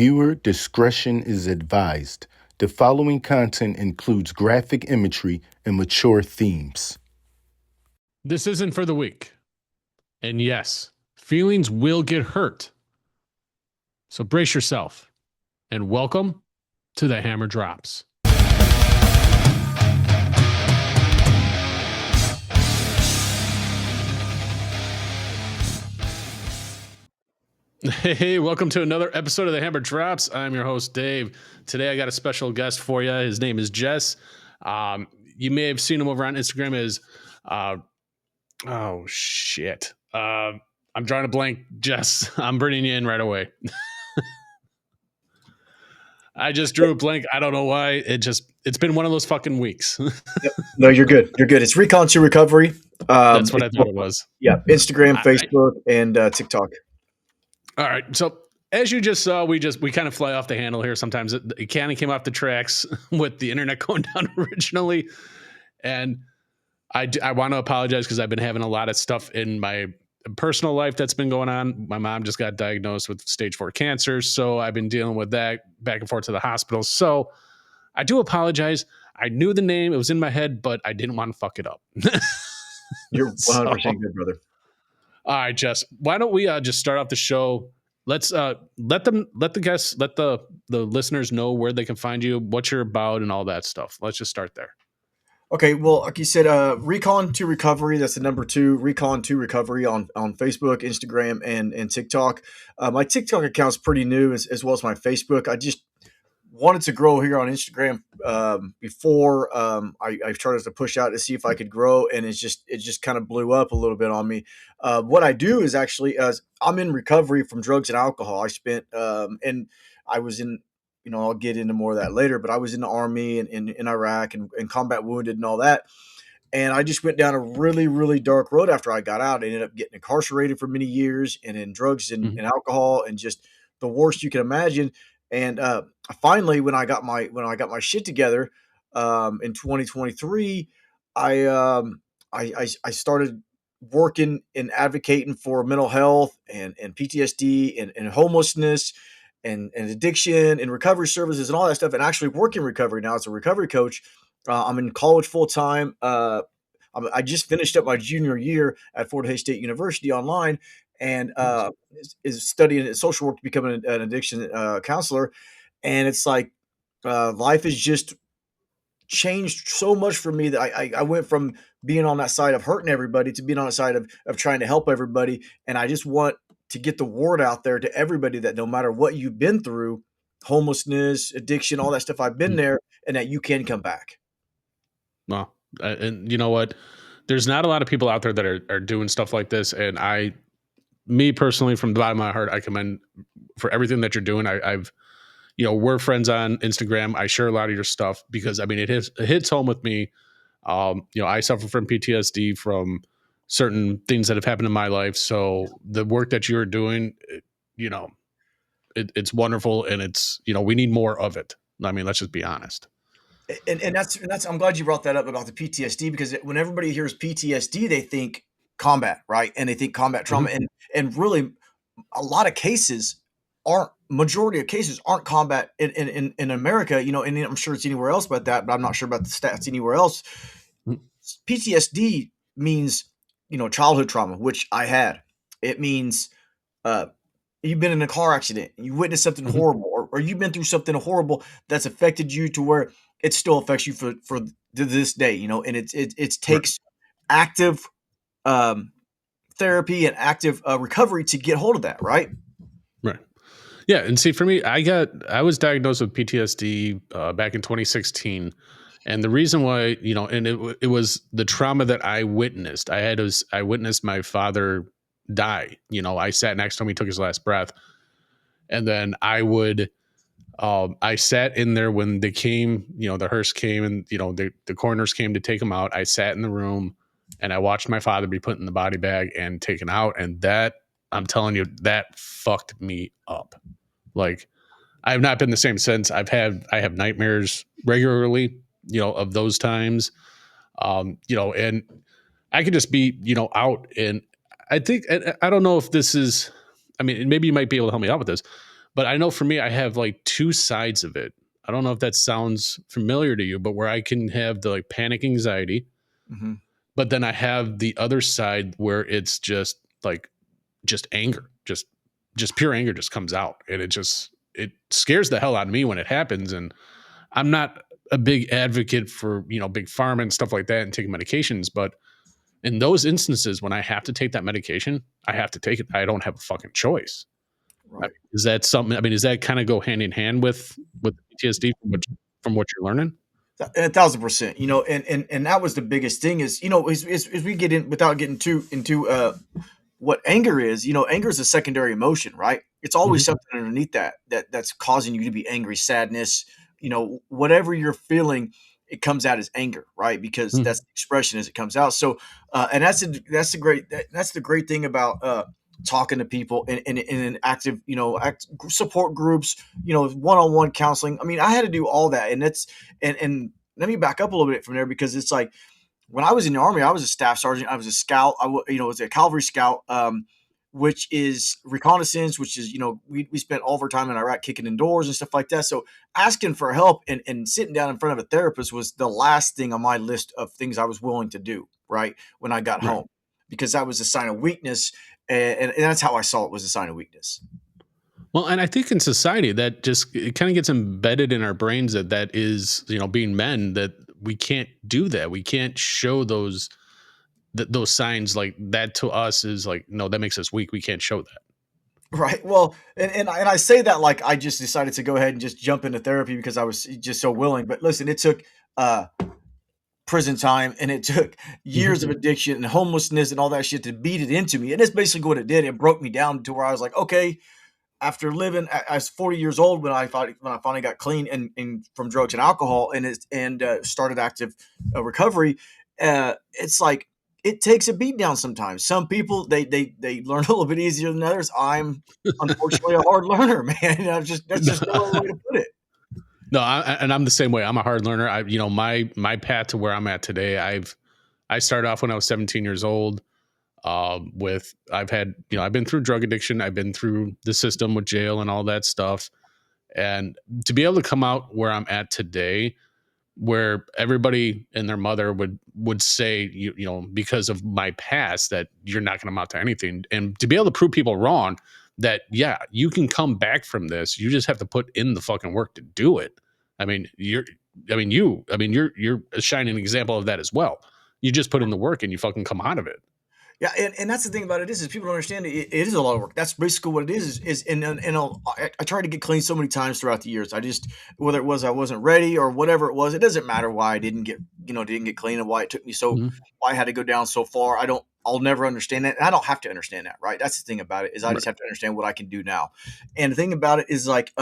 Viewer discretion is advised. The following content includes graphic imagery and mature themes. This isn't for the weak. And yes, feelings will get hurt. So brace yourself and welcome to the Hammer Drops. Hey, welcome to another episode of the Hammer Drops. I'm your host, Dave. Today I got a special guest for you. His name is Jess. You may have seen him over on Instagram as, I'm drawing a blank. Jess, I'm bringing you in right away. I just drew a blank. I don't know why. It's been one of those fucking weeks. Yep. No, you're good. You're good. It's Recon to Recovery. That's what I thought it was. Yeah. Instagram, All Facebook, and TikTok. All right. So as you just saw, we kind of fly off the handle here. Sometimes it kind of came off the tracks with the internet going down originally. And I want to apologize because I've been having a lot of stuff in my personal life that's been going on. My mom just got diagnosed with stage 4 cancer. So I've been dealing with that back and forth to the hospital. So I do apologize. I knew the name. It was in my head, but I didn't want to fuck it up. You're 100% good, brother. All right, Jess, why don't we just start off the show? Let's let the listeners know where they can find you, what you're about, and all that stuff. Let's just start there. Okay. Well, like you said, Recon to Recovery. That's the number 2, Recon to Recovery on Facebook, Instagram, and TikTok. My TikTok account's pretty new as well as my Facebook. I just wanted to grow here on Instagram before I started to push out to see if I could grow, and it just kind of blew up a little bit on me. What I do is actually I'm in recovery from drugs and alcohol. I spent and I was in, I'll get into more of that later, but I was in the Army and in Iraq and combat wounded and all that. And I just went down a really, really dark road after I got out. I ended up getting incarcerated for many years and in drugs and alcohol and just the worst you can imagine. And finally, when I got my shit together in 2023, I started working and advocating for mental health and PTSD and homelessness and addiction and recovery services and all that stuff, and actually work in recovery now as a recovery coach. I'm in college full time. I just finished up my junior year at Fort Hays State University online, and is studying social work to become an addiction counselor. And it's like life has just changed so much for me that I went from being on that side of hurting everybody to being on the side of trying to help everybody. And I just want to get the word out there to everybody that no matter what you've been through, homelessness, addiction, all that stuff, I've been there, and that you can come back. Well, and you know what? There's not a lot of people out there that are doing stuff like this. And me personally, from the bottom of my heart, I commend for everything that you're doing. I've we're friends on Instagram. I share a lot of your stuff because it hits home with me. I suffer from PTSD from certain things that have happened in my life. So the work that you're doing, it's wonderful, and it's, we need more of it. Let's just be honest. And that's I'm glad you brought that up about the PTSD, because when everybody hears PTSD, they think combat, right? And they think combat trauma, and really a lot of cases majority of cases aren't combat in America, and I'm sure it's anywhere else but I'm not sure about the stats anywhere else. PTSD means, childhood trauma, which I had. It means you've been in a car accident, you witnessed something horrible, or you've been through something horrible that's affected you to where it still affects you for this day, and it takes active therapy and active recovery to get hold of that, right? Right. Yeah. And see, for me, I was diagnosed with PTSD back in 2016. And the reason why, and it was the trauma that I witnessed. I witnessed my father die. I sat next to him, he took his last breath. And then I sat in there when they came, the hearse came and, the coroners came to take him out. I sat in the room and I watched my father be put in the body bag and taken out. And that, I'm telling you, that fucked me up. Like, I have not been the same since. I have nightmares regularly, of those times, and I could just be, out. And I think, I don't know if this is, maybe you might be able to help me out with this, But I know for me, I have like two sides of it. I don't know if that sounds familiar to you, but where I can have the like panic anxiety, Hmm. but then I have the other side where it's just like just anger, just pure anger just comes out, and it scares the hell out of me when it happens. And I'm not a big advocate for big pharma and stuff like that and taking medications, but in those instances when I have to take that medication, I have to take it. I don't have a fucking choice. Right. Is that something? I mean, does that kind of go hand in hand with PTSD from what you're learning? 1,000%. And that was the biggest thing is, as we get in without getting too into what anger is. Anger is a secondary emotion, right? It's always Mhm. something underneath that's causing you to be angry, sadness, whatever you're feeling, it comes out as anger, right? Because Mhm. that's the expression as it comes out. So, and that's the great thing about talking to people in an active, support groups, one-on-one counseling. I mean, I had to do all that, and let me back up a little bit from there because it's like when I was in the army, I was a staff sergeant. I was a scout. Was a cavalry scout, which is reconnaissance, which is, we spent all of our time in Iraq kicking in doors and stuff like that. So asking for help and sitting down in front of a therapist was the last thing on my list of things I was willing to do, right? When I got Right. home, because that was a sign of weakness. And that's how I saw it, was a sign of weakness. Well, and I think in society that just it kind of gets embedded in our brains that is, being men, that we can't do that. We can't show those signs like that to us is like, no, that makes us weak. We can't show that. Right. Well, and I say that like I just decided to go ahead and just jump into therapy because I was just so willing. But listen, it took uh, prison time and it took Mhm. years of addiction and homelessness and all that shit to beat it into me. And that's basically what it did. It broke me down to where I was like, okay, after living, I was 40 years old when I finally got clean and from drugs and alcohol and started active recovery. It's like it takes a beat down sometimes. Some people they learn a little bit easier than others. I'm unfortunately a hard learner, man. That's just no other way to put it. No, and I'm the same way. I'm a hard learner. My path to where I'm at today. I started off when I was 17 years old. With I've been through drug addiction. I've been through the system with jail and all that stuff. And to be able to come out where I'm at today, where everybody and their mother would say, because of my past, that you're not going to amount to anything, and to be able to prove people wrong, that yeah, you can come back from this. You just have to put in the fucking work to do it. I mean, you're a shining example of that as well. You just put in the work and you fucking come out of it. Yeah, and that's the thing about it is people don't understand it is a lot of work. That's basically what it is I tried to get clean so many times throughout the years. I just whether it was I wasn't ready or whatever it was, it doesn't matter why I didn't get clean and why it took me so Mhm. why I had to go down so far. I'll never understand that. And I don't have to understand that, right? That's the thing about it is I just Right. have to understand what I can do now. And the thing about it is like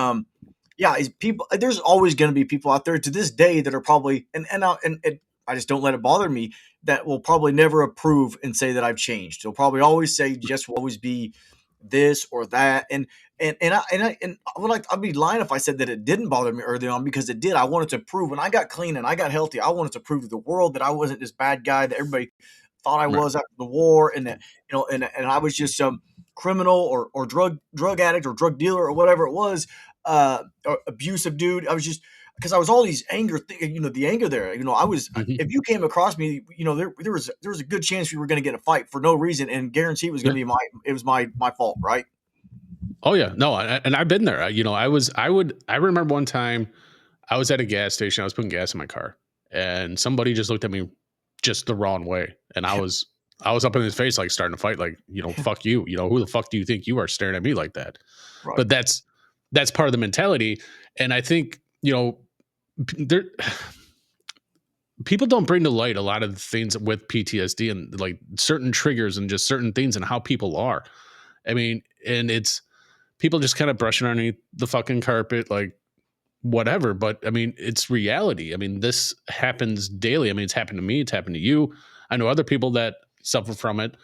yeah, is people there's always going to be people out there to this day that are probably and I just don't let it bother me that will probably never approve and say that I've changed. They'll probably always say Jess will always be this or that. And I would like I'd be lying if I said that it didn't bother me early on because it did. I wanted to prove when I got clean and I got healthy, I wanted to prove to the world that I wasn't this bad guy that everybody thought I Right. was after the war and that and I was just some criminal or drug addict or drug dealer or whatever it was, or abusive dude. I was just because I was all these the anger there. Mhm. If you came across me, there was a good chance we were going to get in a fight for no reason, and guarantee it was going Yeah. to be my fault, right? Oh yeah, no, and I've been there. I remember one time I was at a gas station. I was putting gas in my car, and somebody just looked at me just the wrong way, and I was up in his face, like starting to fight, like fuck you. Who the fuck do you think you are staring at me like that? Right. But that's part of the mentality, and I think there people don't bring to light a lot of the things with PTSD and like certain triggers and just certain things and how people are. I mean, and it's people just kind of brushing underneath the fucking carpet, like whatever. But I mean, it's reality. I mean, this happens daily. I mean, it's happened to me, it's happened to you. I know other people that suffer from it,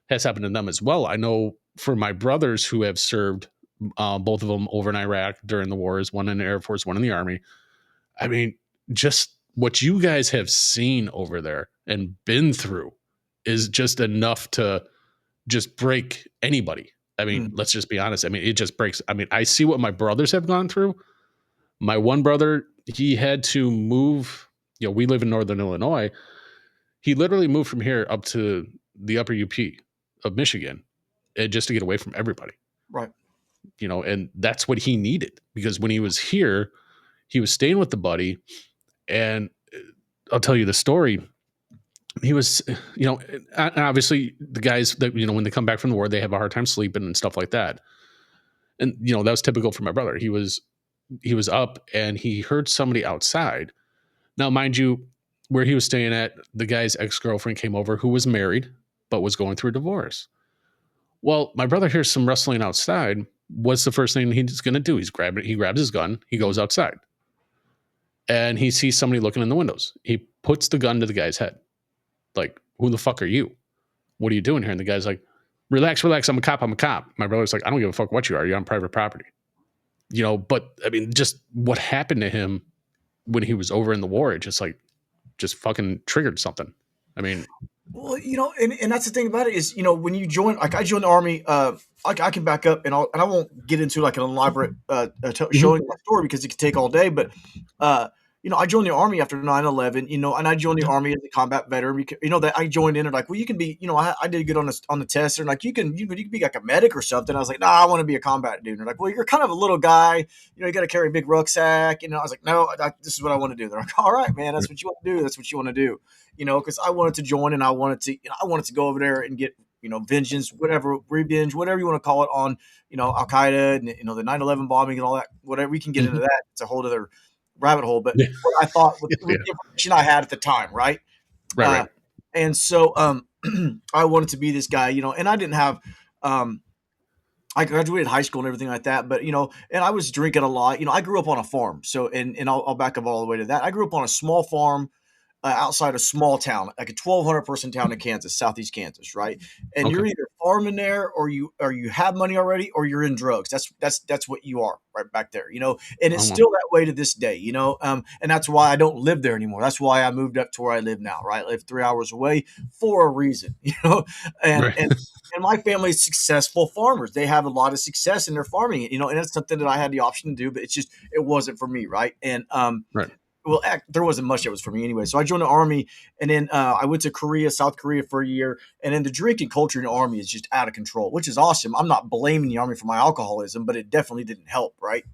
has happened to them as well. I know for my brothers who have served, both of them over in Iraq during the wars, one in the Air Force, one in the Army. I mean, just what you guys have seen over there and been through is just enough to just break anybody. I mean, let's just be honest. I mean, it just breaks. I mean, I see what my brothers have gone through. My one brother, he had to move. We live in Northern Illinois. He literally moved from here up to the upper UP of Michigan, just to get away from everybody. Right. And that's what he needed, because when he was here, he was staying with the buddy. And I'll tell you the story. He was, and obviously the guys that, when they come back from the war, they have a hard time sleeping and stuff like that. And, that was typical for my brother. He was up and he heard somebody outside. Now, mind you, where he was staying at, the guy's ex-girlfriend came over, who was married, but was going through a divorce. Well, my brother hears some rustling outside. What's the first thing he's going to do? He grabs his gun. He goes outside and he sees somebody looking in the windows. He puts the gun to the guy's head. Like, who the fuck are you? What are you doing here? And the guy's like, relax. I'm a cop. My brother's like, I don't give a fuck what you are. You're on private property. But I mean, just what happened to him when he was over in the war, it just fucking triggered something. I mean, well, and that's the thing about it is, when you join, like I joined the Army, I can back up and I won't get into like an elaborate showing my story because it could take all day. But I joined the Army after 9/11, and I joined the Army as a combat veteran because that I joined in and like, well, you can be, I did good on the test and like you can be like a medic or something. I was like, nah, I want to be a combat dude. And they're like, well, you're kind of a little guy, you got to carry a big rucksack. I was like, no, this is what I want to do. They're like, all right, man, that's what you want to do. That's what you want to do. Because I wanted to join and I wanted to go over there and get, vengeance, whatever, revenge, whatever you want to call it on, Al Qaeda and, the 9/11 bombing and all that, whatever. We can get into that. It's a whole other rabbit hole. But what I thought with the information I had at the time, right? Right. And so I wanted to be this guy, and I didn't have, I graduated high school and everything like that, but, and I was drinking a lot. I grew up on a farm. So, and I'll back up all the way to that. I grew up on a small farm outside a small town, like a 1,200 person town in Kansas, southeast Kansas, right? And you're either farming there, or you have money already, or you're in drugs. That's what you are right back there, And it's still that way to this day, And that's why I don't live there anymore. That's why I moved up to where I live now, right? I live 3 hours away for a reason, And right. and my family is successful farmers. They have a lot of success in their farming, and that's something that I had the option to do, but it wasn't for me, right? And right. Well, there wasn't much that was for me anyway. So I joined the Army, and then I went to South Korea for a year. And then the drinking culture in the Army is just out of control, which is awesome. I'm not blaming the Army for my alcoholism, but it definitely didn't help, right?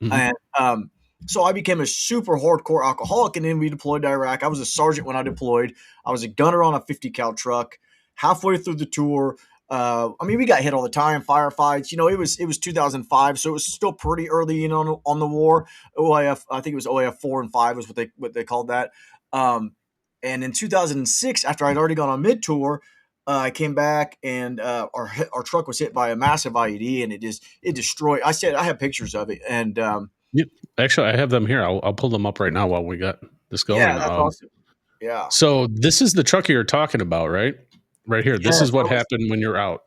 Mm-hmm. And so I became a super hardcore alcoholic, and then we deployed to Iraq. I was a sergeant when I deployed. I was a gunner on a 50 cal truck. Halfway through the tour, we got hit all the time, firefights. It was 2005, so it was still pretty early, on the war. OIF, I think it was OIF 4 and 5 was what they called that. And in 2006, after I'd already gone on mid tour, I came back and our truck was hit by a massive IED, and it destroyed. I have pictures of it, and actually, I have them here. I'll pull them up right now while we got this going. Yeah, that's awesome. Yeah. So this is the truck you're talking about, right? Right here. This is what happened when you're out.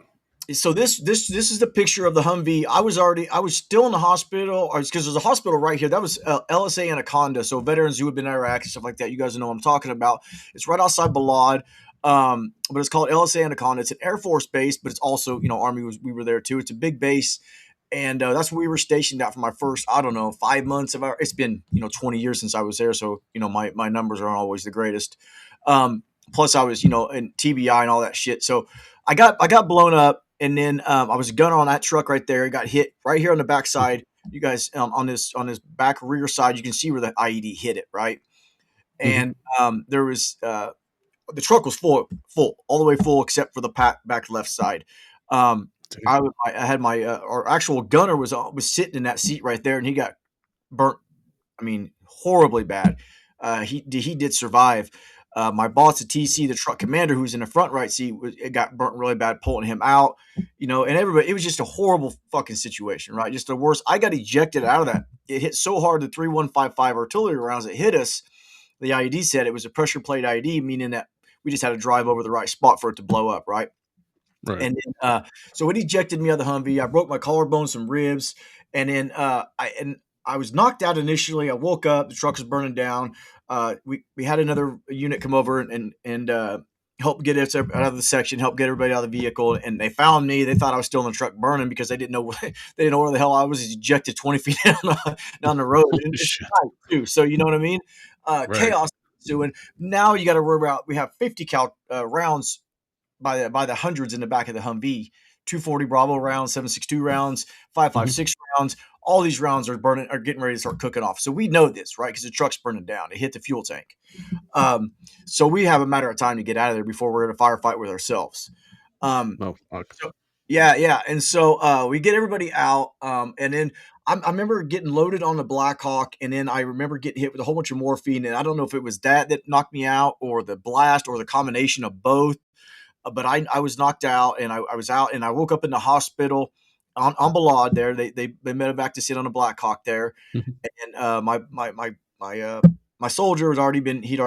So this is the picture of the Humvee. I was still in the hospital because there's a hospital right here. That was LSA Anaconda. So veterans who have been in Iraq and stuff like that, you guys know what I'm talking about. It's right outside Balad. But it's called LSA Anaconda. It's an Air Force base, but it's also, Army we were there too. It's a big base. And that's where we were stationed at for my first, 5 months of it's been, 20 years since I was there. So, my numbers aren't always the greatest. Plus I was, in TBI and all that shit. So I got blown up, and then I was a gunner on that truck right there. I got hit right here on the backside. You guys on this back rear side, you can see where the IED hit it, right? And there was the truck was full all the way full except for the back left side. I had my our actual gunner was sitting in that seat right there, and he got burnt. Horribly bad. He did survive. My boss at TC, the truck commander, who's in the front right seat, it got burnt really bad, pulling him out. And everybody. It was just a horrible fucking situation, right? Just the worst. I got ejected out of that. It hit so hard, the 3155 artillery rounds that hit us. The IED said it was a pressure plate IED, meaning that we just had to drive over the right spot for it to blow up, right? Right. And then, so it ejected me out of the Humvee. I broke my collarbone, some ribs, and then I was knocked out initially. I woke up. The truck was burning down. We had another unit come over and help get us out of the section, help get everybody out of the vehicle. And they found me. They thought I was still in the truck burning because they didn't know they didn't know where the hell I was. Ejected 20 feet down the road. And it's Shit. night too. So you know what I mean? Right. Chaos ensuing. Now you got to worry about. We have 50 cal rounds by the hundreds in the back of the Humvee. 240 Bravo rounds, 7.62 rounds, 5.56 rounds. All these rounds are getting ready to start cooking off. So we know this, right? Because the truck's burning down. It hit the fuel tank. So we have a matter of time to get out of there before we're in a firefight with ourselves. Oh, fuck. So, yeah. And so we get everybody out. And then I remember getting loaded on the Blackhawk, and then I remember getting hit with a whole bunch of morphine. And I don't know if it was that knocked me out, or the blast, or the combination of both. But I was knocked out, and I was out, and I woke up in the hospital on Balad there. They medevac to sit on a Blackhawk there, Mhm. and my soldier he'd already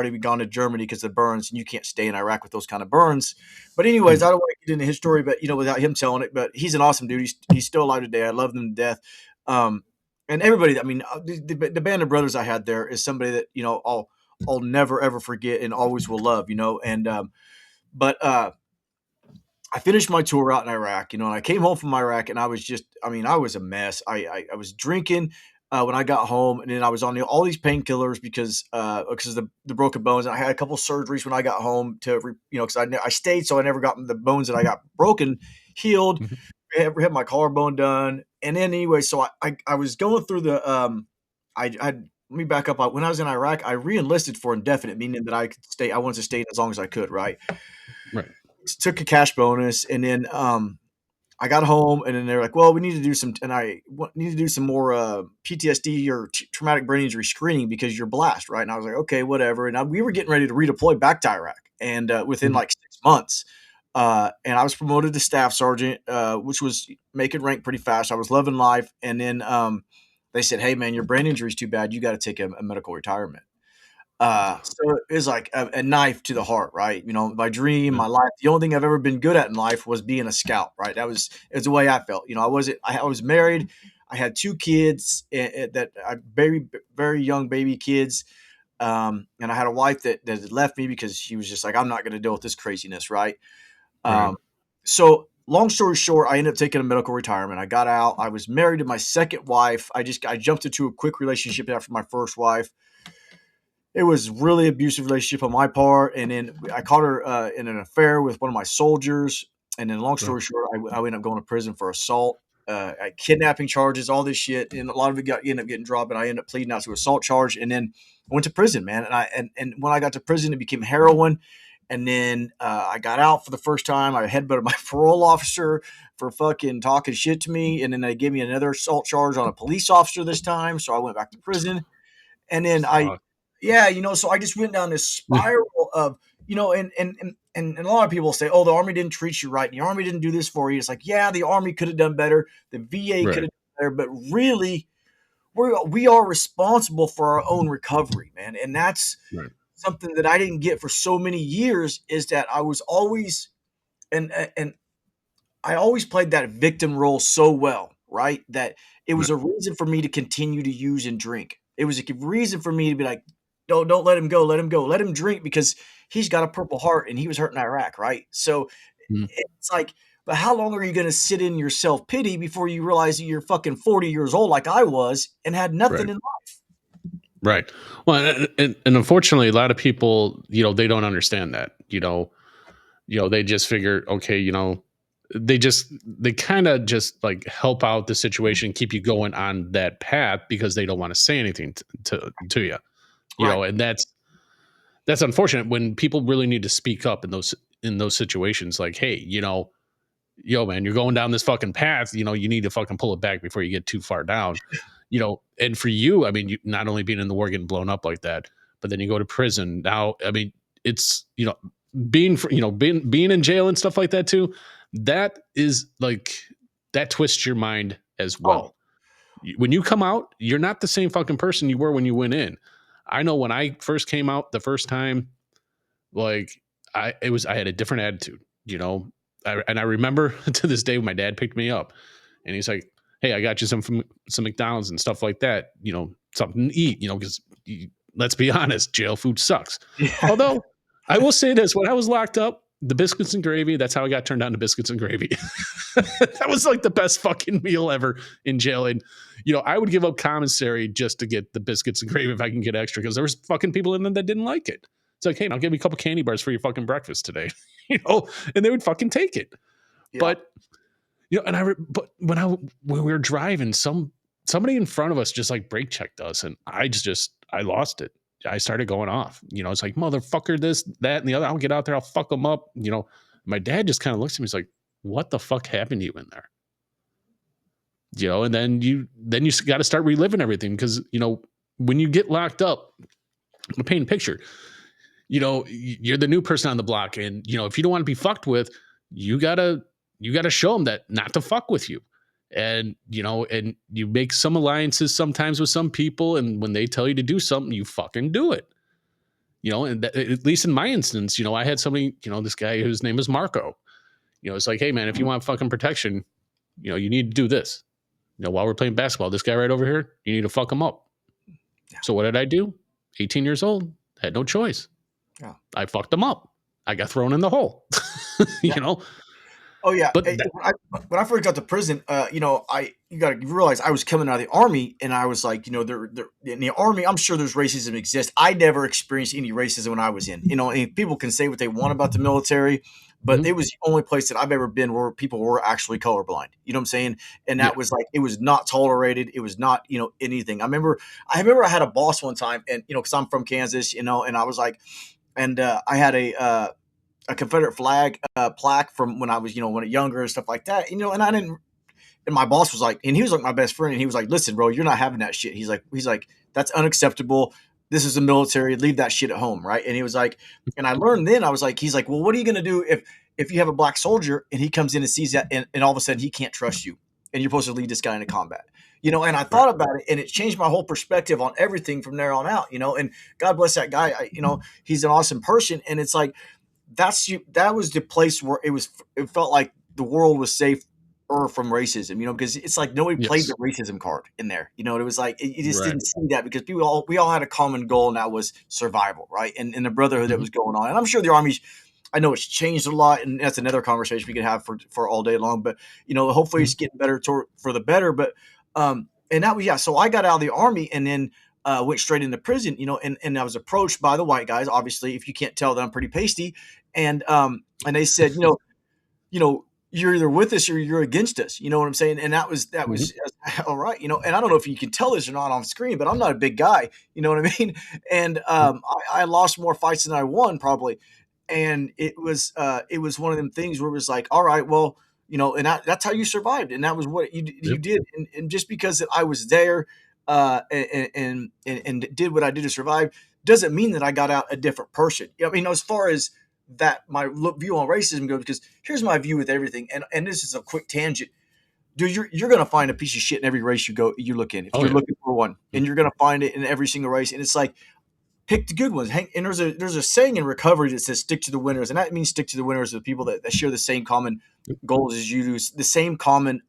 been gone to Germany because of burns, and you can't stay in Iraq with those kind of burns. But anyways, I don't want to get into his story, but without him telling it. But he's an awesome dude. He's still alive today. I love him to death. And everybody, I mean, the band of brothers I had there is somebody that I'll never ever forget and always will love. And but I finished my tour out in Iraq, and I came home from Iraq, and I was a mess. I was drinking when I got home, and then I was on all these painkillers because of the broken bones. And I had a couple surgeries when I got home because I stayed, so I never got the bones that I got broken healed. Mhm. I had my collarbone done, and then anyway, so I was going through the I let me back up. When I was in Iraq, I re-enlisted for indefinite, meaning that I could stay. I wanted to stay as long as I could, right? Right. Took a cash bonus, and then I got home, and then they're like, "Well, we need to do some more PTSD or traumatic brain injury screening because you're blast, right?" And I was like, "Okay, whatever." And we were getting ready to redeploy back to Iraq, and within Mhm. like 6 months, and I was promoted to staff sergeant, which was making rank pretty fast. I was loving life, and then they said, "Hey, man, your brain injury is too bad. You got to take a medical retirement." So it was like a knife to the heart, right? My dream, Yeah. my life. The only thing I've ever been good at in life was being a scout, right? It was the way I felt. I was married. I had 2 kids that I very very young baby kids, and I had a wife that had left me because she was just like, I'm not going to deal with this craziness, right? Right. So long story short, I ended up taking a medical retirement. I got out. I was married to my second wife. I jumped into a quick relationship after my first wife. It was really abusive relationship on my part, and then I caught her in an affair with one of my soldiers. And then, long Oh, story short, I ended up going to prison for assault, kidnapping charges, all this shit, and a lot of it ended up getting dropped. And I ended up pleading out to assault charge, and then I went to prison, man. And when I got to prison, it became heroin. And then I got out for the first time. I headbutted my parole officer for fucking talking shit to me, and then they gave me another assault charge on a police officer this time. So I went back to prison, and then fuck. so I just went down this spiral of, and a lot of people say, oh, the Army didn't treat you right, and the Army didn't do this for you. It's like, yeah, the Army could have done better, the VA could Right. have done better, but really, we are responsible for our own recovery, man. And that's Right. something that I didn't get for so many years, is that I was always, and I always played that victim role so well, right? That it was Right. a reason for me to continue to use and drink. It was a reason for me to be like, don't let him go, let him go, let him drink because he's got a purple heart and he was hurt in Iraq, right? So Mhm. it's like, but how long are you going to sit in your self pity before you realize that you're fucking 40 years old like I was and had nothing Right. in life? Right. Well, and unfortunately, a lot of people, they don't understand that. They just figure, okay, they kind of just like help out the situation, keep you going on that path because they don't want to say anything to you. Right. And that's unfortunate when people really need to speak up in those situations. Like, hey, yo, man, you're going down this fucking path. You need to fucking pull it back before you get too far down. And for you, I mean, you not only being in the war getting blown up like that, but then you go to prison. Now, I mean, it's being in jail and stuff like that too. That is like that twists your mind as Oh, well. When you come out, you're not the same fucking person you were when you went in. I know when I first came out the first time, like I had a different attitude, and I remember to this day when my dad picked me up, and he's like, "Hey, I got you some McDonald's and stuff like that, something to eat, because let's be honest, jail food sucks." yeah. Although I will say this, when I was locked up, the biscuits and gravy, that's how I got turned on to biscuits and gravy. That was like the best fucking meal ever in jail. And, I would give up commissary just to get the biscuits and gravy if I can get extra, because there was fucking people in them that didn't like it. It's like, hey, I'll give you a couple candy bars for your fucking breakfast today, and they would fucking take it. Yeah. But, but when we were driving, somebody in front of us just like brake checked us, and I lost it. I started going off. It's like, motherfucker, this, that, and the other. I'll get out there. I'll fuck them up. My dad just kind of looks at me. He's like, what the fuck happened to you in there? And then you got to start reliving everything, because, when you get locked up, I'm painting a picture, you're the new person on the block. And, if you don't want to be fucked with, you gotta show them that not to fuck with you. And, and you make some alliances sometimes with some people. And when they tell you to do something, you fucking do it. And at least in my instance, I had somebody, this guy whose name is Marco. It's like, hey man, if you want fucking protection, you need to do this. While we're playing basketball, this guy right over here, you need to fuck him up. Yeah. So what did I do? 18 years old, had no choice. Yeah. I fucked him up. I got thrown in the hole. Oh yeah. But when I first got to prison, you got to realize I was coming out of the army, and I was like, they're in the army. I'm sure there's racism exists. I never experienced any racism when I was in. And people can say what they want about the military, but it was the only place that I've ever been where people were actually colorblind. You know what I'm saying? And that was like, it was not tolerated. It was not, anything. I remember I had a boss one time, and because I'm from Kansas, and I was like, and I had a Confederate flag plaque from when I was, when younger and stuff like that, and I didn't, and my boss was like, and he was like my best friend, and he was like, listen, bro, you're not having that shit. He's like, that's unacceptable. This is the military. Leave that shit at home. Right. And he was like, and I learned then, I was like, he's like, well, what are you going to do if you have a black soldier and he comes in and sees that, and all of a sudden he can't trust you, and you're supposed to lead this guy into combat? And I thought about it, and it changed my whole perspective on everything from there on out, and God bless that guy. He's an awesome person. And it's like, that was the place where it felt like the world was safe from racism, because it's like nobody played the racism card in there. It was like, you just didn't see that, because we all had a common goal, and that was survival. Right. And the brotherhood that was going on. And I'm sure the Army's, I know it's changed a lot, and that's another conversation we could have for all day long, but hopefully it's getting better for the better. But, and that was, so I got out of the Army, and then, went straight into prison, and I was approached by the white guys. Obviously, if you can't tell that I'm pretty pasty. And they said, you're either with us or you're against us. You know what I'm saying? And that was all right. And I don't know if you can tell this or not on screen, but I'm not a big guy. You know what I mean? And I lost more fights than I won probably. And it was one of them things where it was like, all right, well, and that's how you survived. And that was what you did. And just because I was there, and did what I did to survive, doesn't mean that I got out a different person. I mean, as far as that, my view on racism goes, because here's my view with everything. And this is a quick tangent. Dude, you're going to find a piece of shit in every race you look in. If you're looking for one, and you're going to find it in every single race. And it's like, pick the good ones. And there's a saying in recovery that says stick to the winners. And that means stick to the winners of the people that share the same common goals as you do, the same common,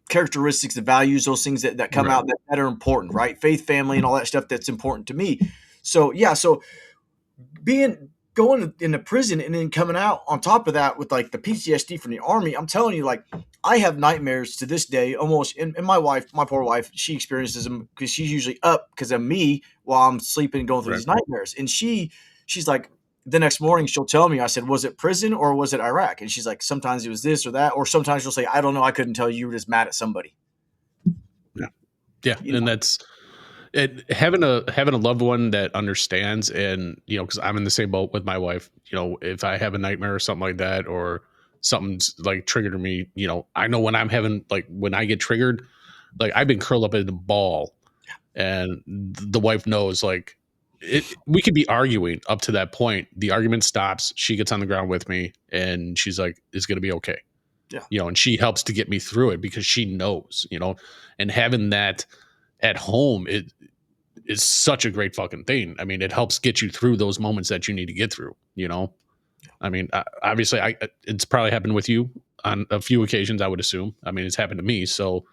characteristics, the values, those things that come out that are important, right? Faith, family, and all that stuff that's important to me. So going into prison and then coming out on top of that with like the PTSD from the Army, I'm telling you, like, I have nightmares to this day almost. And my poor wife, she experiences them because she's usually up because of me while I'm sleeping and going through these nightmares. And she's like, the next morning she'll tell me, I said, was it prison or was it Iraq? And she's like, sometimes it was this or that, or sometimes she'll say, I don't know, I couldn't tell you, were just mad at somebody. Yeah. And that's it. Having a loved one that understands, and because I'm in the same boat with my wife. If I have a nightmare or something like that, or something's like triggered me, I know when I'm having, like, when I get triggered, like, I've been curled up in a ball, and the wife knows, like, we could be arguing up to that point. The argument stops. She gets on the ground with me, and she's like, "It's going to be okay." Yeah. And she helps to get me through it because she knows. And having that at home, it is such a great fucking thing. I mean, it helps get you through those moments that you need to get through. I mean, obviously, it's probably happened with you on a few occasions, I would assume. I mean, it's happened to me. So,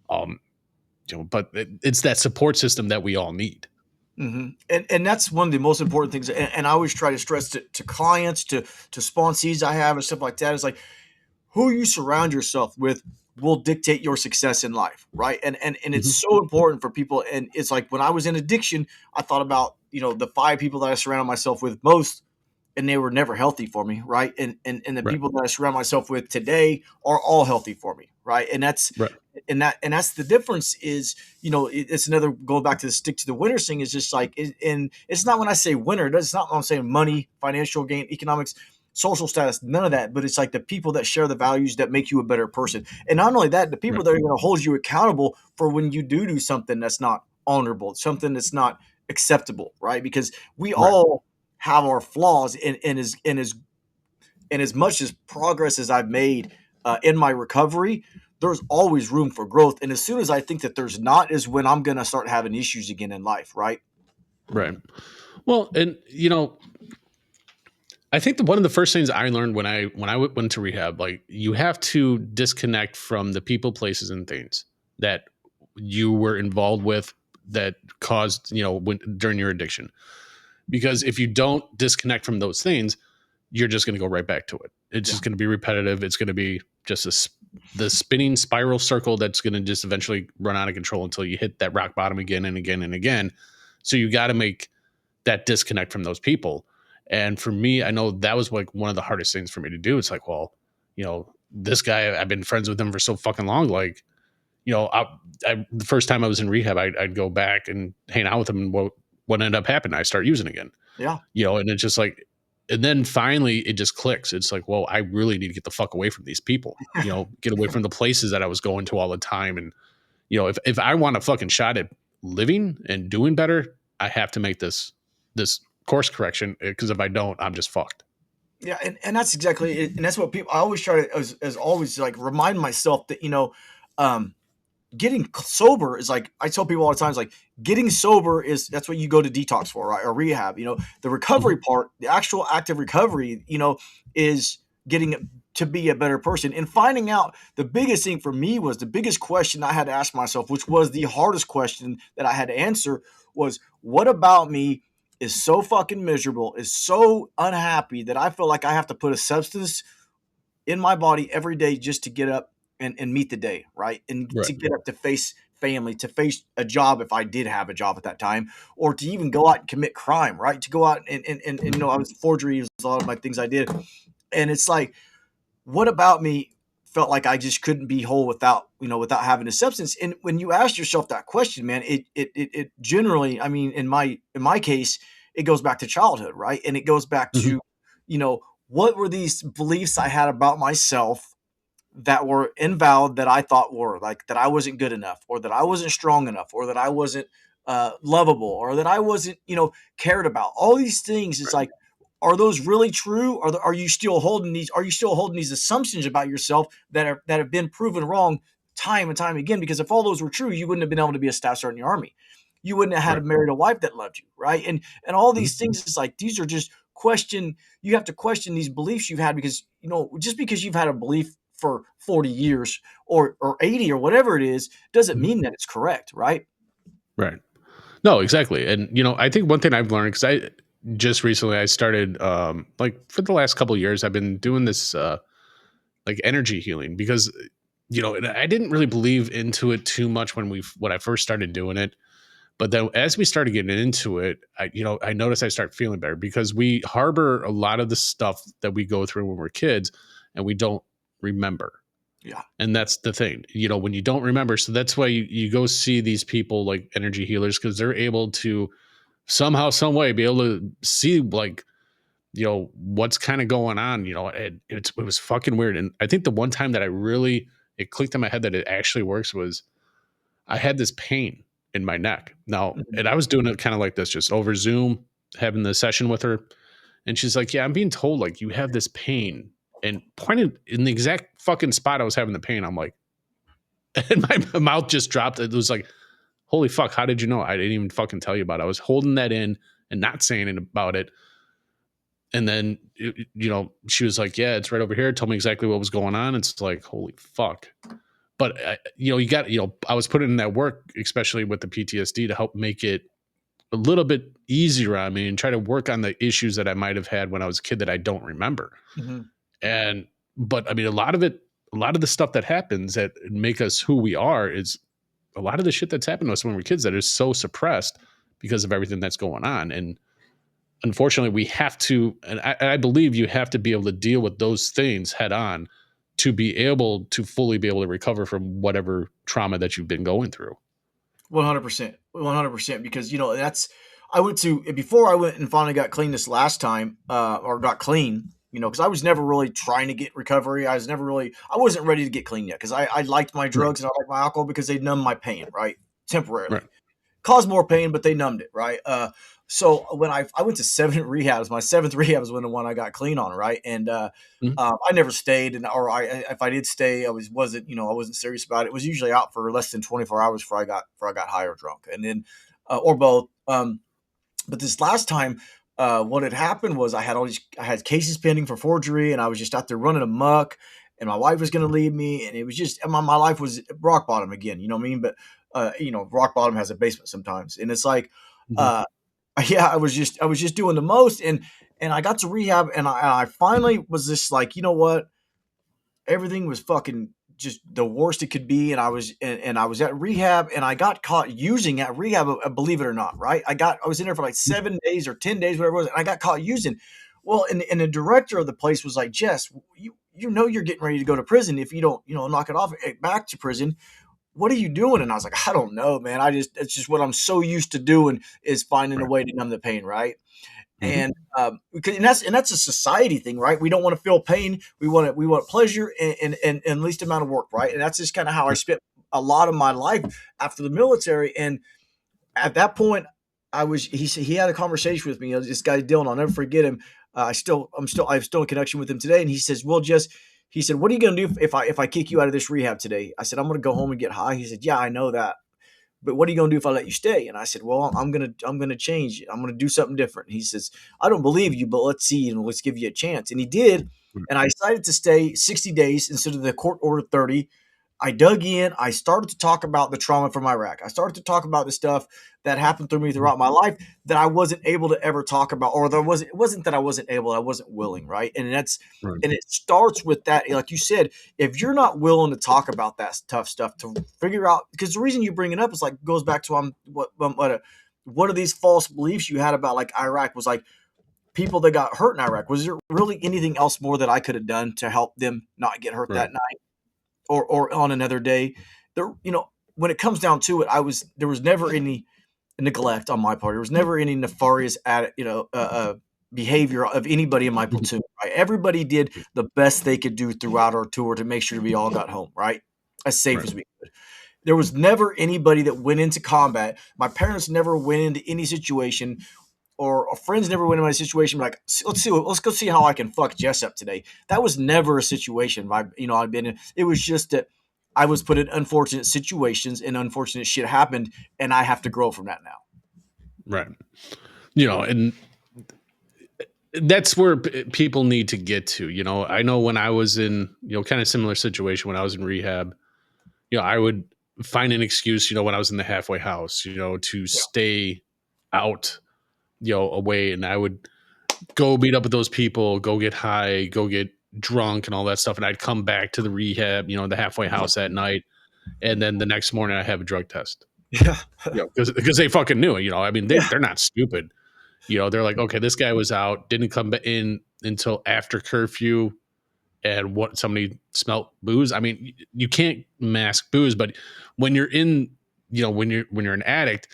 but it's that support system that we all need. And that's one of the most important things. And I always try to stress to clients, to sponsees I have and stuff like that. Is like, who you surround yourself with will dictate your success in life, right? And it's Mhm. so important for people. And it's like when I was in addiction, I thought about, the 5 people that I surrounded myself with most, and they were never healthy for me, right? And the Right. people that I surround myself with today are all healthy for me, right? Right. And that's the difference. Is it's another, going back to the stick to the winner thing. Is just like, and it's not, when I say winner, it's not what I'm saying money, financial gain, economics, social status, none of that. But it's like the people that share the values that make you a better person, and not only that, the people Right. that are going to hold you accountable for when you do something that's not honorable, something that's not acceptable, right? Because we Right. all have our flaws, and as much as progress as I've made in my recovery, there's always room for growth. And as soon as I think that there's not, is when I'm gonna start having issues again in life, right? Right. Well, and I think that one of the first things I learned when I went to rehab, like you have to disconnect from the people, places, and things that you were involved with that caused during your addiction. Because if you don't disconnect from those things, you're just going to go right back to it. It's Yeah. just going to be repetitive. It's going to be just the spinning spiral circle that's going to just eventually run out of control until you hit that rock bottom again and again and again. So you got to make that disconnect from those people. And for me, I know that was like one of the hardest things for me to do. It's like, well, this guy, I've been friends with him for so fucking long. Like, the first time I was in rehab, I'd go back and hang out with him. And what ended up happening, I start using again, Yeah. and it's just like, and then finally it just clicks. It's like, well, I really need to get the fuck away from these people, get away from the places that I was going to all the time. And, if I want a fucking shot at living and doing better, I have to make this course correction, because if I don't, I'm just fucked. Yeah, and that's exactly it. And that's what people, I always try to, as always, like, remind myself that, um getting sober is like, I tell people all the time, is like, getting sober is, that's what you go to detox for, right? Or rehab. The recovery Mhm. part, the actual active recovery, is getting to be a better person. And finding out, the biggest thing for me was, the biggest question I had to ask myself, which was the hardest question that I had to answer, was, what about me is so fucking miserable, is so unhappy, that I feel like I have to put a substance in my body every day just to get up and meet the day, right? And Right. to get up, to face family, to face a job if I did have a job at that time, or to even go out and commit crime, right? To go out and I was, forgery was a lot of my things I did. And it's like, what about me felt like I just couldn't be whole without having a substance? And when you ask yourself that question, man, it generally, I mean, in my case, it goes back to childhood, right? And it goes back Mhm. to, you know, what were these beliefs I had about myself that were invalid, that I thought were like, that I wasn't good enough, or that I wasn't strong enough, or that I wasn't lovable, or that I wasn't, cared about. All these things. It's Right. like, are those really true? Are you still holding these? Are you still holding these assumptions about yourself that have been proven wrong time and time again? Because if all those were true, you wouldn't have been able to be a staff sergeant in the army. You wouldn't have Right. had married a wife that loved you, right? And all Mhm. these things. It's like, these are just question. You have to question these beliefs you've had, because just because you've had a belief for 40 years, or 80, or whatever it is, doesn't Mhm. mean that it's correct, right? Right. No, exactly. And I think one thing I've learned, because I just recently I started, like for the last couple of years, I've been doing this like energy healing, because and I didn't really believe into it too much when I first started doing it. But then as we started getting into it, I noticed I start feeling better, because we harbor a lot of the stuff that we go through when we're kids, and we don't remember. Yeah. And that's the thing, when you don't remember. So that's why you go see these people like energy healers, because they're able to somehow, some way, be able to see, like, what's kind of going on. It was fucking weird. And I think the one time that it clicked in my head that it actually works was, I had this pain in my neck now, Mhm. and I was doing it kind of like this, just over Zoom, having the session with her. And she's like, yeah, I'm being told, like, you have this pain, and pointed in the exact fucking spot I was having the pain. I'm like, and my mouth just dropped. It was like, holy fuck, how did you know? I didn't even fucking tell you about it. I was holding that in and not saying it about it. And then, she was like, yeah, it's right over here. Tell me exactly what was going on. It's like, holy fuck. But, you got, I was putting in that work, especially with the PTSD, to help make it a little bit easier on me and try to work on the issues that I might have had when I was a kid that I don't remember. Mhm. And but I mean, a lot of the stuff that happens that make us who we are is a lot of the shit that's happened to us when we're kids that is so suppressed because of everything that's going on. And unfortunately, we have to, and I believe you have to be able to deal with those things head on to be able to fully be able to recover from whatever trauma that you've been going through. 100%. 100%. Because, that's, I went to, before I went and finally got clean this last time, or got clean, because I was never really trying to get recovery. I wasn't ready to get clean yet because I liked my Right. drugs and I liked my alcohol because they numb my pain, right? Temporarily. Right. Caused more pain, but they numbed it, right? So when I went to 7 rehabs, my seventh rehab was when the one I got clean on, right? And Mhm. I never stayed, and or if I did stay, I wasn't serious about it. It was usually out for less than 24 hours before I got high or drunk, and then or both. But this last time, what had happened was I had cases pending for forgery, and I was just out there running amok, and my wife was going to leave me, and it was just my life was rock bottom again. You know what I mean? But rock bottom has a basement sometimes, and it's like, Mhm. uh, yeah, I was just doing the most, and I got to rehab, and I finally was just like, you know what? Everything was fucking just the worst it could be, and I was at rehab, and I got caught using at rehab, believe it or not, right? I was in there for like 7 days or 10 days, whatever it was, and I got caught using. Well, and the director of the place was like, Jess, you're getting ready to go to prison if you don't knock it off back to prison. What are you doing? And I was like, I don't know, man. It's just what I'm so used to doing is finding a Right. way to numb the pain, right? Mhm. And that's a society thing, right? We don't want to feel pain. We want pleasure and least amount of work, right? And that's just kind of how I Right. spent a lot of my life after the military. And at that point, he had a conversation with me. This guy Dylan, I'll never forget him. I have still in connection with him today. And he says, "Well, just," he said, "What are you going to do if I kick you out of this rehab today?" I said, "I'm going to go home and get high." He said, "Yeah, I know that, but what are you going to do if I let you stay?" And I said, "Well, I'm gonna change it. I'm gonna do something different." And he says, "I don't believe you, but let's see and let's give you a chance." And he did. Right. And I decided to stay 60 days instead of the court order 30. I dug in. I started to talk about the trauma from Iraq. I started to talk about the stuff that happened through me Mhm. throughout my life that I wasn't able to ever talk about, or it wasn't that I wasn't able, I wasn't willing, right? Right. And it starts with that, like you said, if you're not willing to talk about that tough stuff to figure out, because the reason you bring it up is like goes back to what are these false beliefs you had about like Iraq was like people that got hurt in Iraq. Was there really anything else more that I could have done to help them not get hurt Right. that night or on another day? There, when it comes down to it, there was never any neglect on my part. There was never any nefarious behavior of anybody in my Mhm. platoon. Right? Everybody did the best they could do throughout our tour to make sure we all got home right as safe Right. as we could. There was never anybody that went into combat. My parents never went into any situation, or friends never went into my situation. Like, let's go see how I can fuck Jess up today. That was never a situation I've been in. It was just that I was put in unfortunate situations and unfortunate shit happened, and I have to grow from that now. Right. And that's where people need to get to. I know when I was in, kind of similar situation when I was in rehab, I would find an excuse, when I was in the halfway house, to Yeah. stay out, away. And I would go meet up with those people, go get high, go get drunk and all that stuff. And I'd come back to the rehab, the halfway house at night. And then the next morning I have a drug test, Yeah. because they fucking knew it, I mean, Yeah. they're not stupid. They're like, okay, this guy was out, didn't come in until after curfew, and what somebody smelt booze. I mean, you can't mask booze, but when you're in, when you're an addict,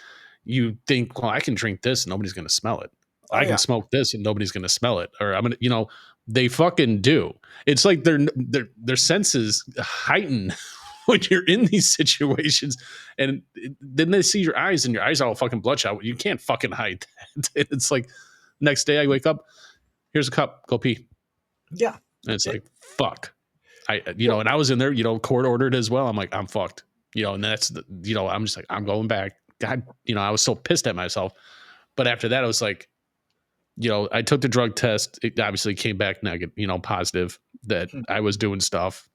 you think, well, I can drink this and nobody's gonna smell it. Oh I can yeah. smoke this and nobody's gonna smell it. Or I'm gonna, they fucking do. It's like their senses heighten when you're in these situations, and then they see your eyes and your eyes are all fucking bloodshot. You can't fucking hide that. It's like next day I wake up, here's a cup, go pee. Yeah. And it's It, like, fuck. well, And I was in there, court ordered as well. I'm like, I'm fucked. And that's I'm just like, I'm going back. God, I was so pissed at myself. But after that, I was like, I took the drug test. It obviously came back negative, positive that I was doing stuff.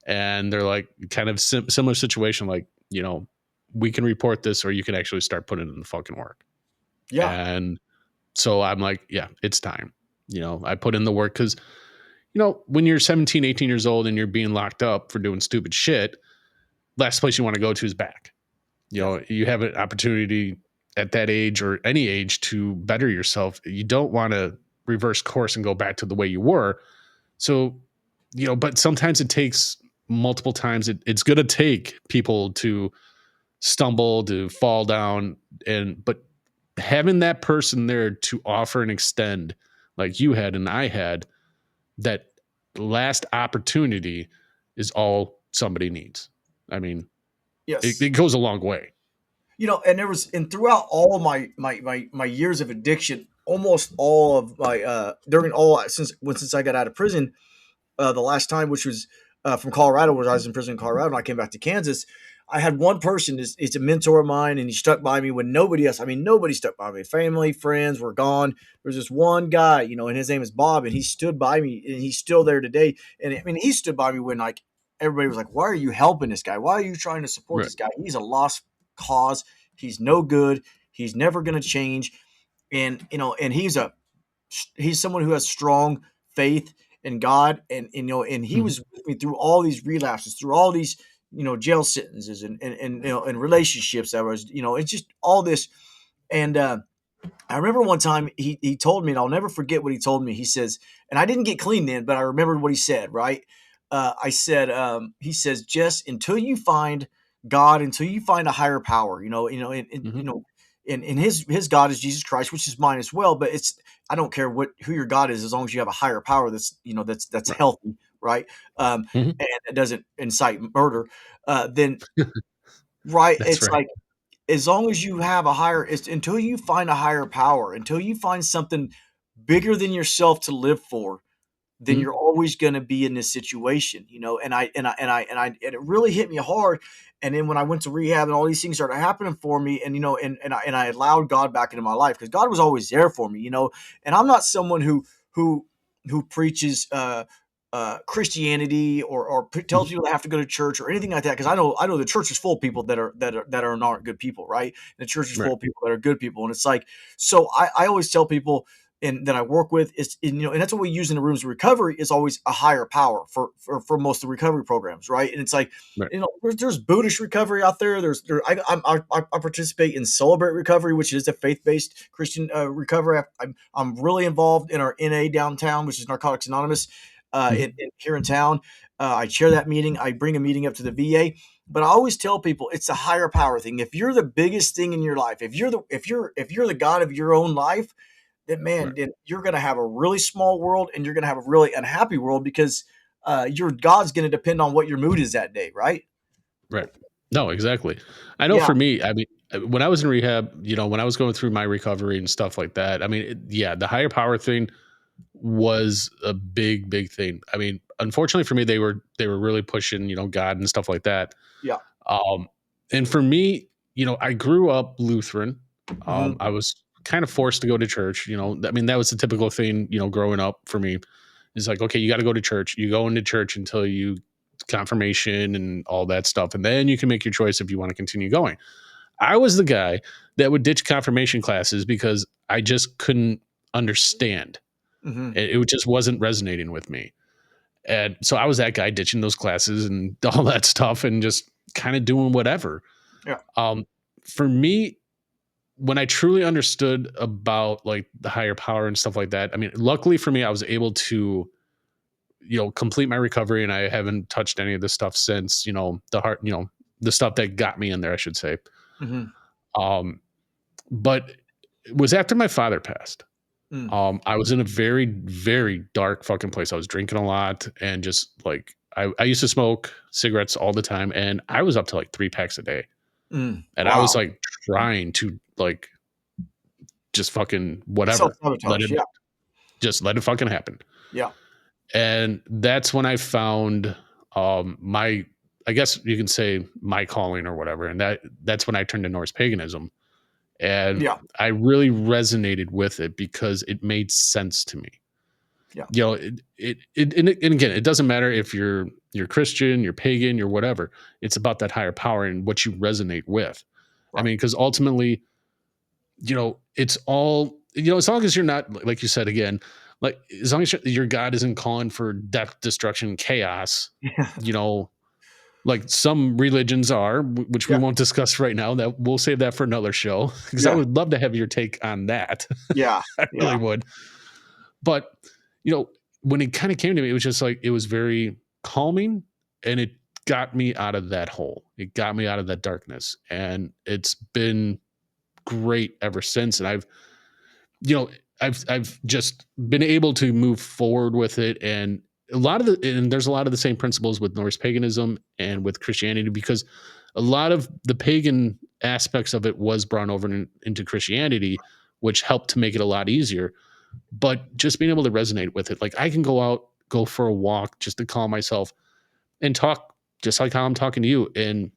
And they're like, kind of similar situation, like, we can report this or you can actually start putting in the fucking work. Yeah. And so I'm like, yeah, it's time. I put in the work because, when you're 17, 18 years old and you're being locked up for doing stupid shit, last place you want to go to is back. Yeah. You have an opportunity at that age or any age to better yourself. You don't want to reverse course and go back to the way you were. So, but sometimes it takes multiple times. It's going to take people to stumble, to fall down, but having that person there to offer and extend, like you had and I had, that last opportunity is all somebody needs. I mean, it Yes. goes a long way. And throughout all my years of addiction, almost all of my during all since I got out of prison, the last time, which was from Colorado, where I was in prison in Colorado, and I came back to Kansas. I had one person, it's a mentor of mine, and he stuck by me when nobody else, I mean, nobody stuck by me. Family, friends were gone. There was this one guy, and his name is Bob, and he stood by me, and he's still there today. And I mean, he stood by me when, like, everybody was like, why are you helping this guy? Why are you trying to support Right. this guy? He's a lost cause. He's no good. He's never going to change. And he's someone who has strong faith in God, and he Mhm. was with me through all these relapses, through all these jail sentences, and relationships that was it's just all this. And I remember one time he told me, and I'll never forget what he told me. He says, and I didn't get clean then, but I remembered what he said. Right? I said, he says, Jess, until you find God, until you find a higher power, Mhm. and his God is Jesus Christ, which is mine as well. But I don't care who your God is, as long as you have a higher power that's Right. healthy, right? Mhm. And it doesn't incite murder. Then right, That's it's right. like, as long as you have a higher, it's until you find a higher power, until you find something bigger than yourself to live for, then Mhm. you're always going to be in this situation, and it really hit me hard. And then when I went to rehab and all these things started happening for me, and I allowed God back into my life, because God was always there for me, and I'm not someone who who preaches Christianity, or tells Mhm. people they have to go to church or anything like that, because I know the church is full of people that are not good people, right? And the church is Right. full of people that are good people, and it's like, so I always tell people, and that I work with, is, and that's what we use in the rooms of recovery, is always a higher power for most of the recovery programs, right? And it's like, Right. there's Buddhist recovery out there. I participate in Celebrate Recovery, which is a faith-based Christian recovery. I'm really involved in our NA downtown, which is Narcotics Anonymous, Mhm. here in town. I chair that meeting. I bring a meeting up to the VA. But I always tell people, it's a higher power thing. If you're the biggest thing in your life, if you're the God of your own life, then, man, Right. then you're going to have a really small world, and you're going to have a really unhappy world, because your God's going to depend on what your mood is that day, right? Right. No, exactly. I know Yeah. for me, I mean, when I was in rehab, when I was going through my recovery and stuff like that, I mean, yeah, the higher power thing was a big, big thing. I mean, unfortunately for me, they were really pushing, God and stuff like that. Yeah. Um, and for me, I grew up Lutheran. Hmm. I was kind of forced to go to church. I mean, that was the typical thing, growing up for me. It's like, okay, you got to go to church. You go into church until you confirmation and all that stuff, and then you can make your choice if you want to continue going. I was the guy that would ditch confirmation classes because I just couldn't understand. Hmm. It just wasn't resonating with me. And so I was that guy ditching those classes and all that stuff and just kind of doing whatever. Yeah. Um, for me, when I truly understood about like the higher power and stuff like that, I mean, luckily for me, I was able to, complete my recovery, and I haven't touched any of the stuff since, the heart, the stuff that got me in there, I should say. Hmm. Um, but it was after my father passed. Mm. I was in a very, very dark fucking place. I was drinking a lot and just like I used to smoke cigarettes all the time, and I was up to like 3 packs a day. Mm. And I was Wow. like trying to like just fucking Self whatever. Let sabotage. it Yeah. just let it fucking happen. Yeah. And that's when I found my I guess you can say my calling or whatever. And that's when I turned to Norse paganism. And Yeah. I really resonated with it because it made sense to me. Yeah. And again, it doesn't matter if you're Christian, you're pagan, you're whatever. It's about that higher power and what you resonate with. I Right. mean, because ultimately, it's all, as long as you're not, like you said again, like as long as your God isn't calling for death, destruction, chaos, Yeah. you know, like some religions are, which we Yeah. won't discuss right now. That we'll save that for another show because I Yeah. would love to have your take on that. Yeah. I Yeah. really would. But when it kind of came to me, it was just like it was very calming, and it got me out of that hole. It got me out of that darkness, and it's been great ever since. And you know, I've just been able to move forward with it, and there's a lot of the same principles with Norse paganism and with Christianity, because a lot of the pagan aspects of it was brought over into Christianity, which helped to make it a lot easier. But just being able to resonate with it, like I can go for a walk just to calm myself and talk just like how I'm talking to you, and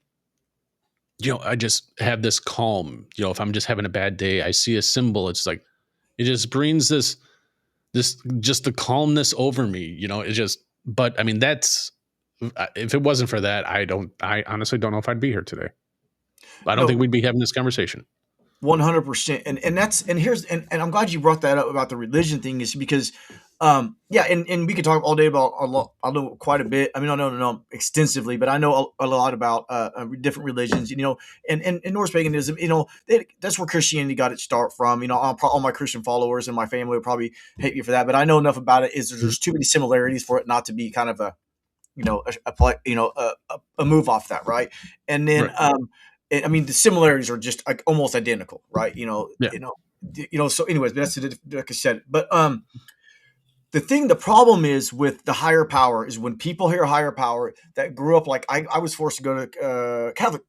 I just have this calm. If I'm just having a bad day, I see a symbol, it's like it just brings this just the calmness over me. It just, but I mean, that's, if it wasn't for that, I honestly don't know if I'd be here today. I don't think No, we'd be having this conversation. 100%. And I'm glad you brought that up about the religion thing, is because yeah, and we could talk all day about a lot. I know quite a bit. I mean, I don't know extensively, but I know a lot about different religions, and Norse paganism, that's where Christianity got its start from. All my Christian followers and my family would probably hate me for that, but I know enough about it, is Mhm. there's too many similarities for it not to be kind of a move off that, right? And then Right. I mean, the similarities are just like almost identical, right? Yeah. So anyways, but like I said. But the problem is with the higher power is when people hear higher power that grew up, like I was forced to go to Catholic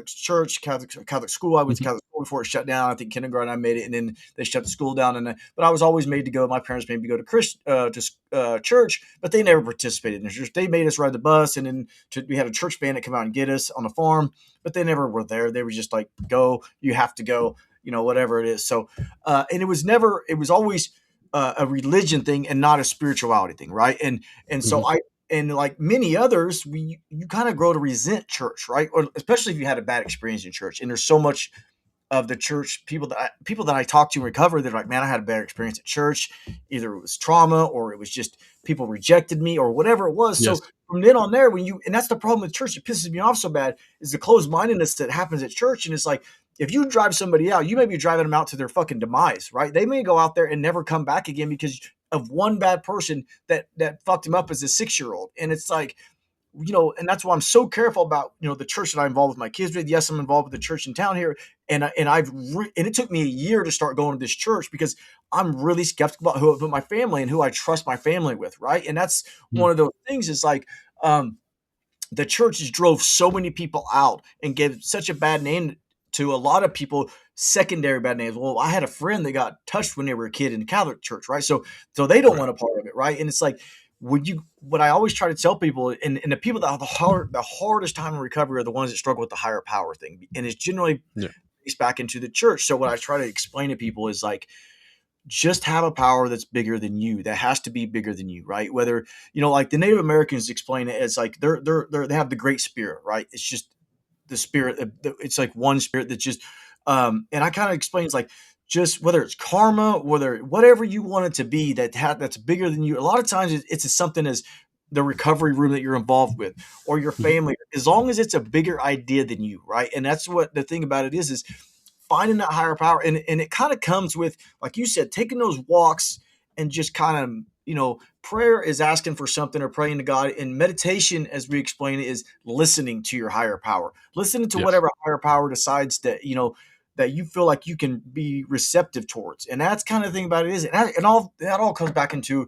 church, Catholic school. I went to Mhm. Catholic school before it shut down. I think kindergarten I made it, and then they shut the school down. But I was always made to go. My parents made me go to church, but they never participated in the church. They made us ride the bus, and then we had a church band that come out and get us on the farm, but they never were there. They were just like, "Go, you have to go," whatever it is. So, and it was always a religion thing and not a spirituality thing, right? And so Mhm. like many others, you kind of grow to resent church, right? Or especially if you had a bad experience in church. And there's so much of the church people that I talk to and recover, they're like, man, I had a bad experience at church. Either it was trauma or it was just people rejected me or whatever it was. Yes. So from then on there, and that's the problem with church, it pisses me off so bad, is the closed mindedness that happens at church. And it's like, if you drive somebody out, you may be driving them out to their fucking demise, right? They may go out there and never come back again because of one bad person that fucked him up as a 6-year-old. And it's like, and that's why I'm so careful about, the church that I involve with my kids with. Yes, I'm involved with the church in town here, and it took me a year to start going to this church because I'm really skeptical about who I put my family and who I trust my family with, right? And that's Mhm. one of those things. Is like, the churches drove so many people out and gave such a bad name to a lot of people, secondary bad names. Well, I had a friend that got touched when they were a kid in the Catholic church, right? So they don't Right. want a part of it, right? And it's like, what I always try to tell people, and the people that have the hardest time in recovery are the ones that struggle with the higher power thing, and it's generally Yeah. based back into the church. So what I try to explain to people is like, just have a power that's bigger than you, that has to be bigger than you, right? Whether, like the Native Americans explain it as like they have the great spirit, right? It's just the spirit. It's like one spirit that just and I kind of explains like, just whether it's karma, whatever you want it to be, that's bigger than you. A lot of times it's something as the recovery room that you're involved with, or your Mhm. family, as long as it's a bigger idea than you, right? And that's what the thing about it is finding that higher power. And it kind of comes with, like you said, taking those walks and just kind of, prayer is asking for something or praying to God. And meditation, as we explain it, is listening to your higher power, listening to Yes. whatever higher power decides that you feel like you can be receptive towards. And that's kind of the thing about it is, and all that all comes back into,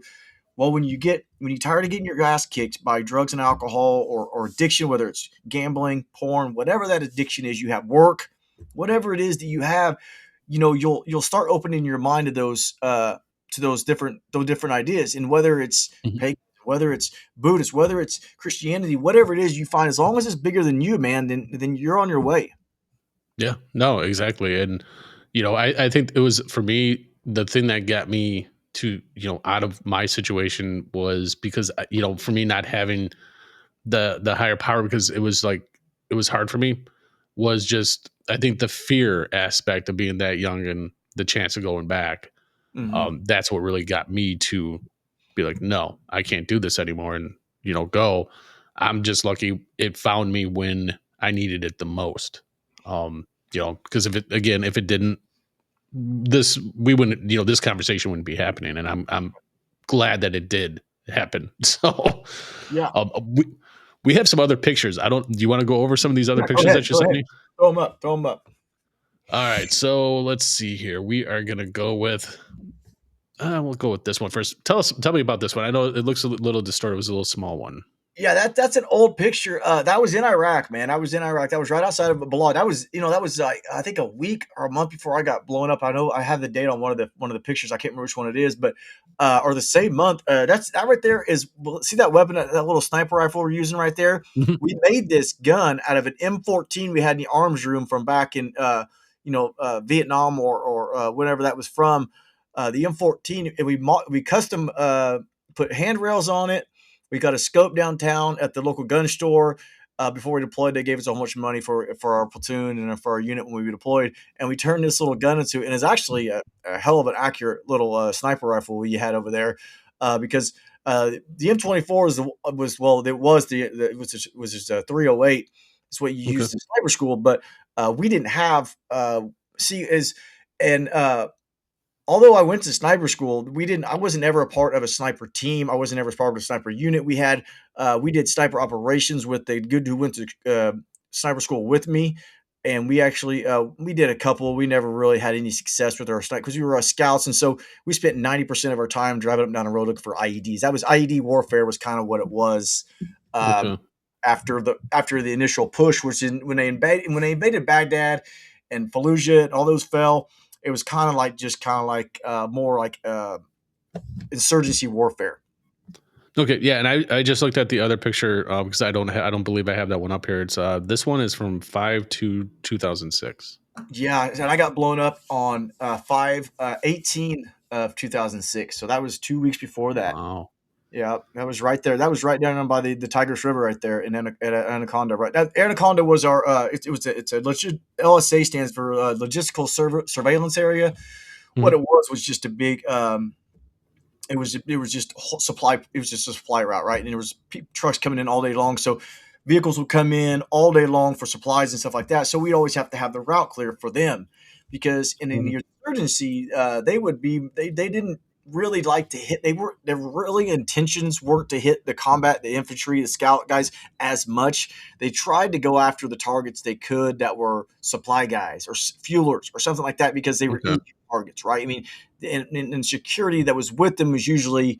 well, when you're tired of getting your ass kicked by drugs and alcohol, or addiction, whether it's gambling, porn, whatever that addiction is, you have work, whatever it is that you have, you'll start opening your mind to those different ideas. And whether it's Mhm. pagan, whether it's Buddhist, whether it's Christianity, whatever it is you find, as long as it's bigger than you, man, then you're on your way. Yeah. No, exactly. And I think it was, for me, the thing that got me to out of my situation was because for me not having the higher power, because it was like it was hard for me, was just I think the fear aspect of being that young and the chance of going back, Mm-hmm. that's what really got me to be like, no, I can't do this anymore, and go. I'm just lucky it found me when I needed it the most. Because if it didn't, we wouldn't, this conversation wouldn't be happening, and I'm glad that it did happen. So, Yeah. we have some other pictures. Do you want to go over some of these other Yeah. Go pictures ahead. that you Go sent ahead. me? Throw them up. Throw them up. All right, so let's see here. We are gonna go with. We'll go with this one first. Tell me about this one. I know it looks a little distorted. It was a little small one. Yeah, that's an old picture. That was in Iraq, man. I was in Iraq. That was right outside of Balad. That was like I think a week or a month before I got blown up. I know I have the date on one of the pictures. I can't remember which one it is, but or the same month. That right there is see that weapon, that little sniper rifle we're using right there. Mhm. We made this gun out of an M14 we had in the arms room from back in Vietnam or whenever that was from. The M14, and we custom put handrails on it. We got a scope downtown at the local gun store. Before we deployed, they gave us a whole bunch of money for our platoon and for our unit when we deployed. And we turned this little gun into, and it's actually a hell of an accurate little sniper rifle we had over there, because the M24 was just a 308. It's what you Okay. used in sniper school, but we didn't have see is and although I went to sniper school, I wasn't ever a part of a sniper team. I wasn't ever part of a sniper unit. We did sniper operations with the dude who went to sniper school with me. And we actually, we did a couple. We never really had any success with our sniper because we were scouts. And so we spent 90% of our time driving up and down the road looking for IEDs. That was IED warfare was kind of what it was. Okay. After the initial push, when they invaded Baghdad and Fallujah and all those fell, it was kind of like more like insurgency warfare. Okay. Yeah, and I just looked at the other picture because I don't believe I have that one up here. It's this one is from 5/2/2006. Yeah, and I got blown up on 5/18 of 2006. So that was 2 weeks before that. Wow. Yeah, that was right there. That was right down by the Tigris River, right there in Anaconda. Right, Anaconda was our. It's a legit. LSA stands for logistical surveillance area. What Mhm. it was just a big. It was just supply. It was just a supply route, right? And there was trucks coming in all day long. So vehicles would come in all day long for supplies and stuff like that. So we'd always have to have the route clear for them because in Mhm. the emergency, they didn't really like to hit. Their really intentions weren't to hit the combat, the infantry, the scout guys as much. They tried to go after the targets they could that were supply guys or fuelers or something like that because they were Okay. easy targets, right? I mean, and security that was with them was usually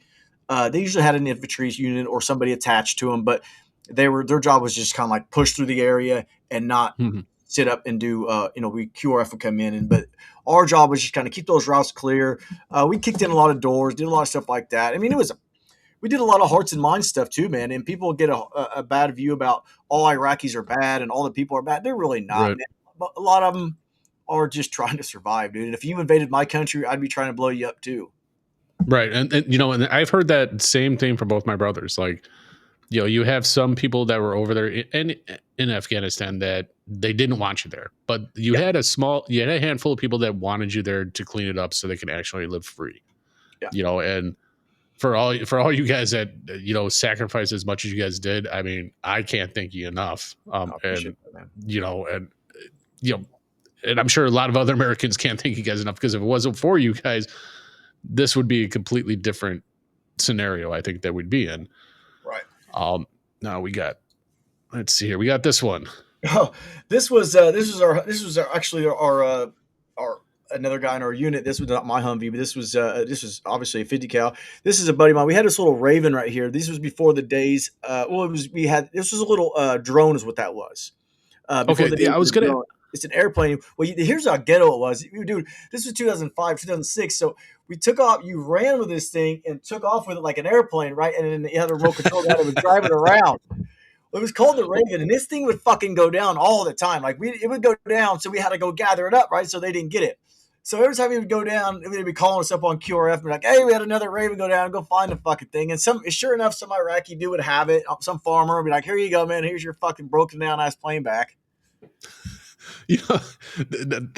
they usually had an infantry unit or somebody attached to them, but their job was just kind of like push through the area and not Mhm. sit up and do we QRF would come in but our job was just kind of keep those routes clear. We kicked in a lot of doors, did a lot of stuff like that. I mean, we did a lot of hearts and minds stuff too, man. And people get a bad view about all Iraqis are bad and all the people are bad. They're really not, Right. man. But a lot of them are just trying to survive, dude. And if you invaded my country, I'd be trying to blow you up too. Right. And I've heard that same thing from both my brothers. Like, you have some people that were over there in Afghanistan that they didn't want you there, but Yeah, you had a handful of people that wanted you there to clean it up so they could actually live free. yeah. And for all you guys that sacrificed as much as you guys did, I mean, I can't thank you enough. I appreciate And that, man. you know, and you know, and I'm sure a lot of other Americans can't thank you guys enough because if it wasn't for you guys, this would be a completely different scenario. I think that we'd be in. Right. Now let's see here. We got this one. Oh, this was actually our another guy in our unit. This was not my Humvee, but this was obviously a 50 cal. This is a buddy of mine. We had this little Raven right here. This was before the days. This was a little drone, is what that was. Before Okay, the days yeah, I of was the gonna. drone. It's an airplane. Well, here's how ghetto it was, dude. This was 2005, 2006. So we took off. You ran with this thing and took off with it like an airplane, right? And then you had a remote control that it would drive it around. It was called the Raven, and this thing would fucking go down all the time. Like it would go down, so we had to go gather it up, right? So they didn't get it. So every time he would go down, they'd be calling us up on QRF and be like, "Hey, we had another Raven go down. And go find the fucking thing." And sure enough, some Iraqi dude would have it. Some farmer would be like, "Here you go, man. Here's your fucking broken down ass plane back." You know,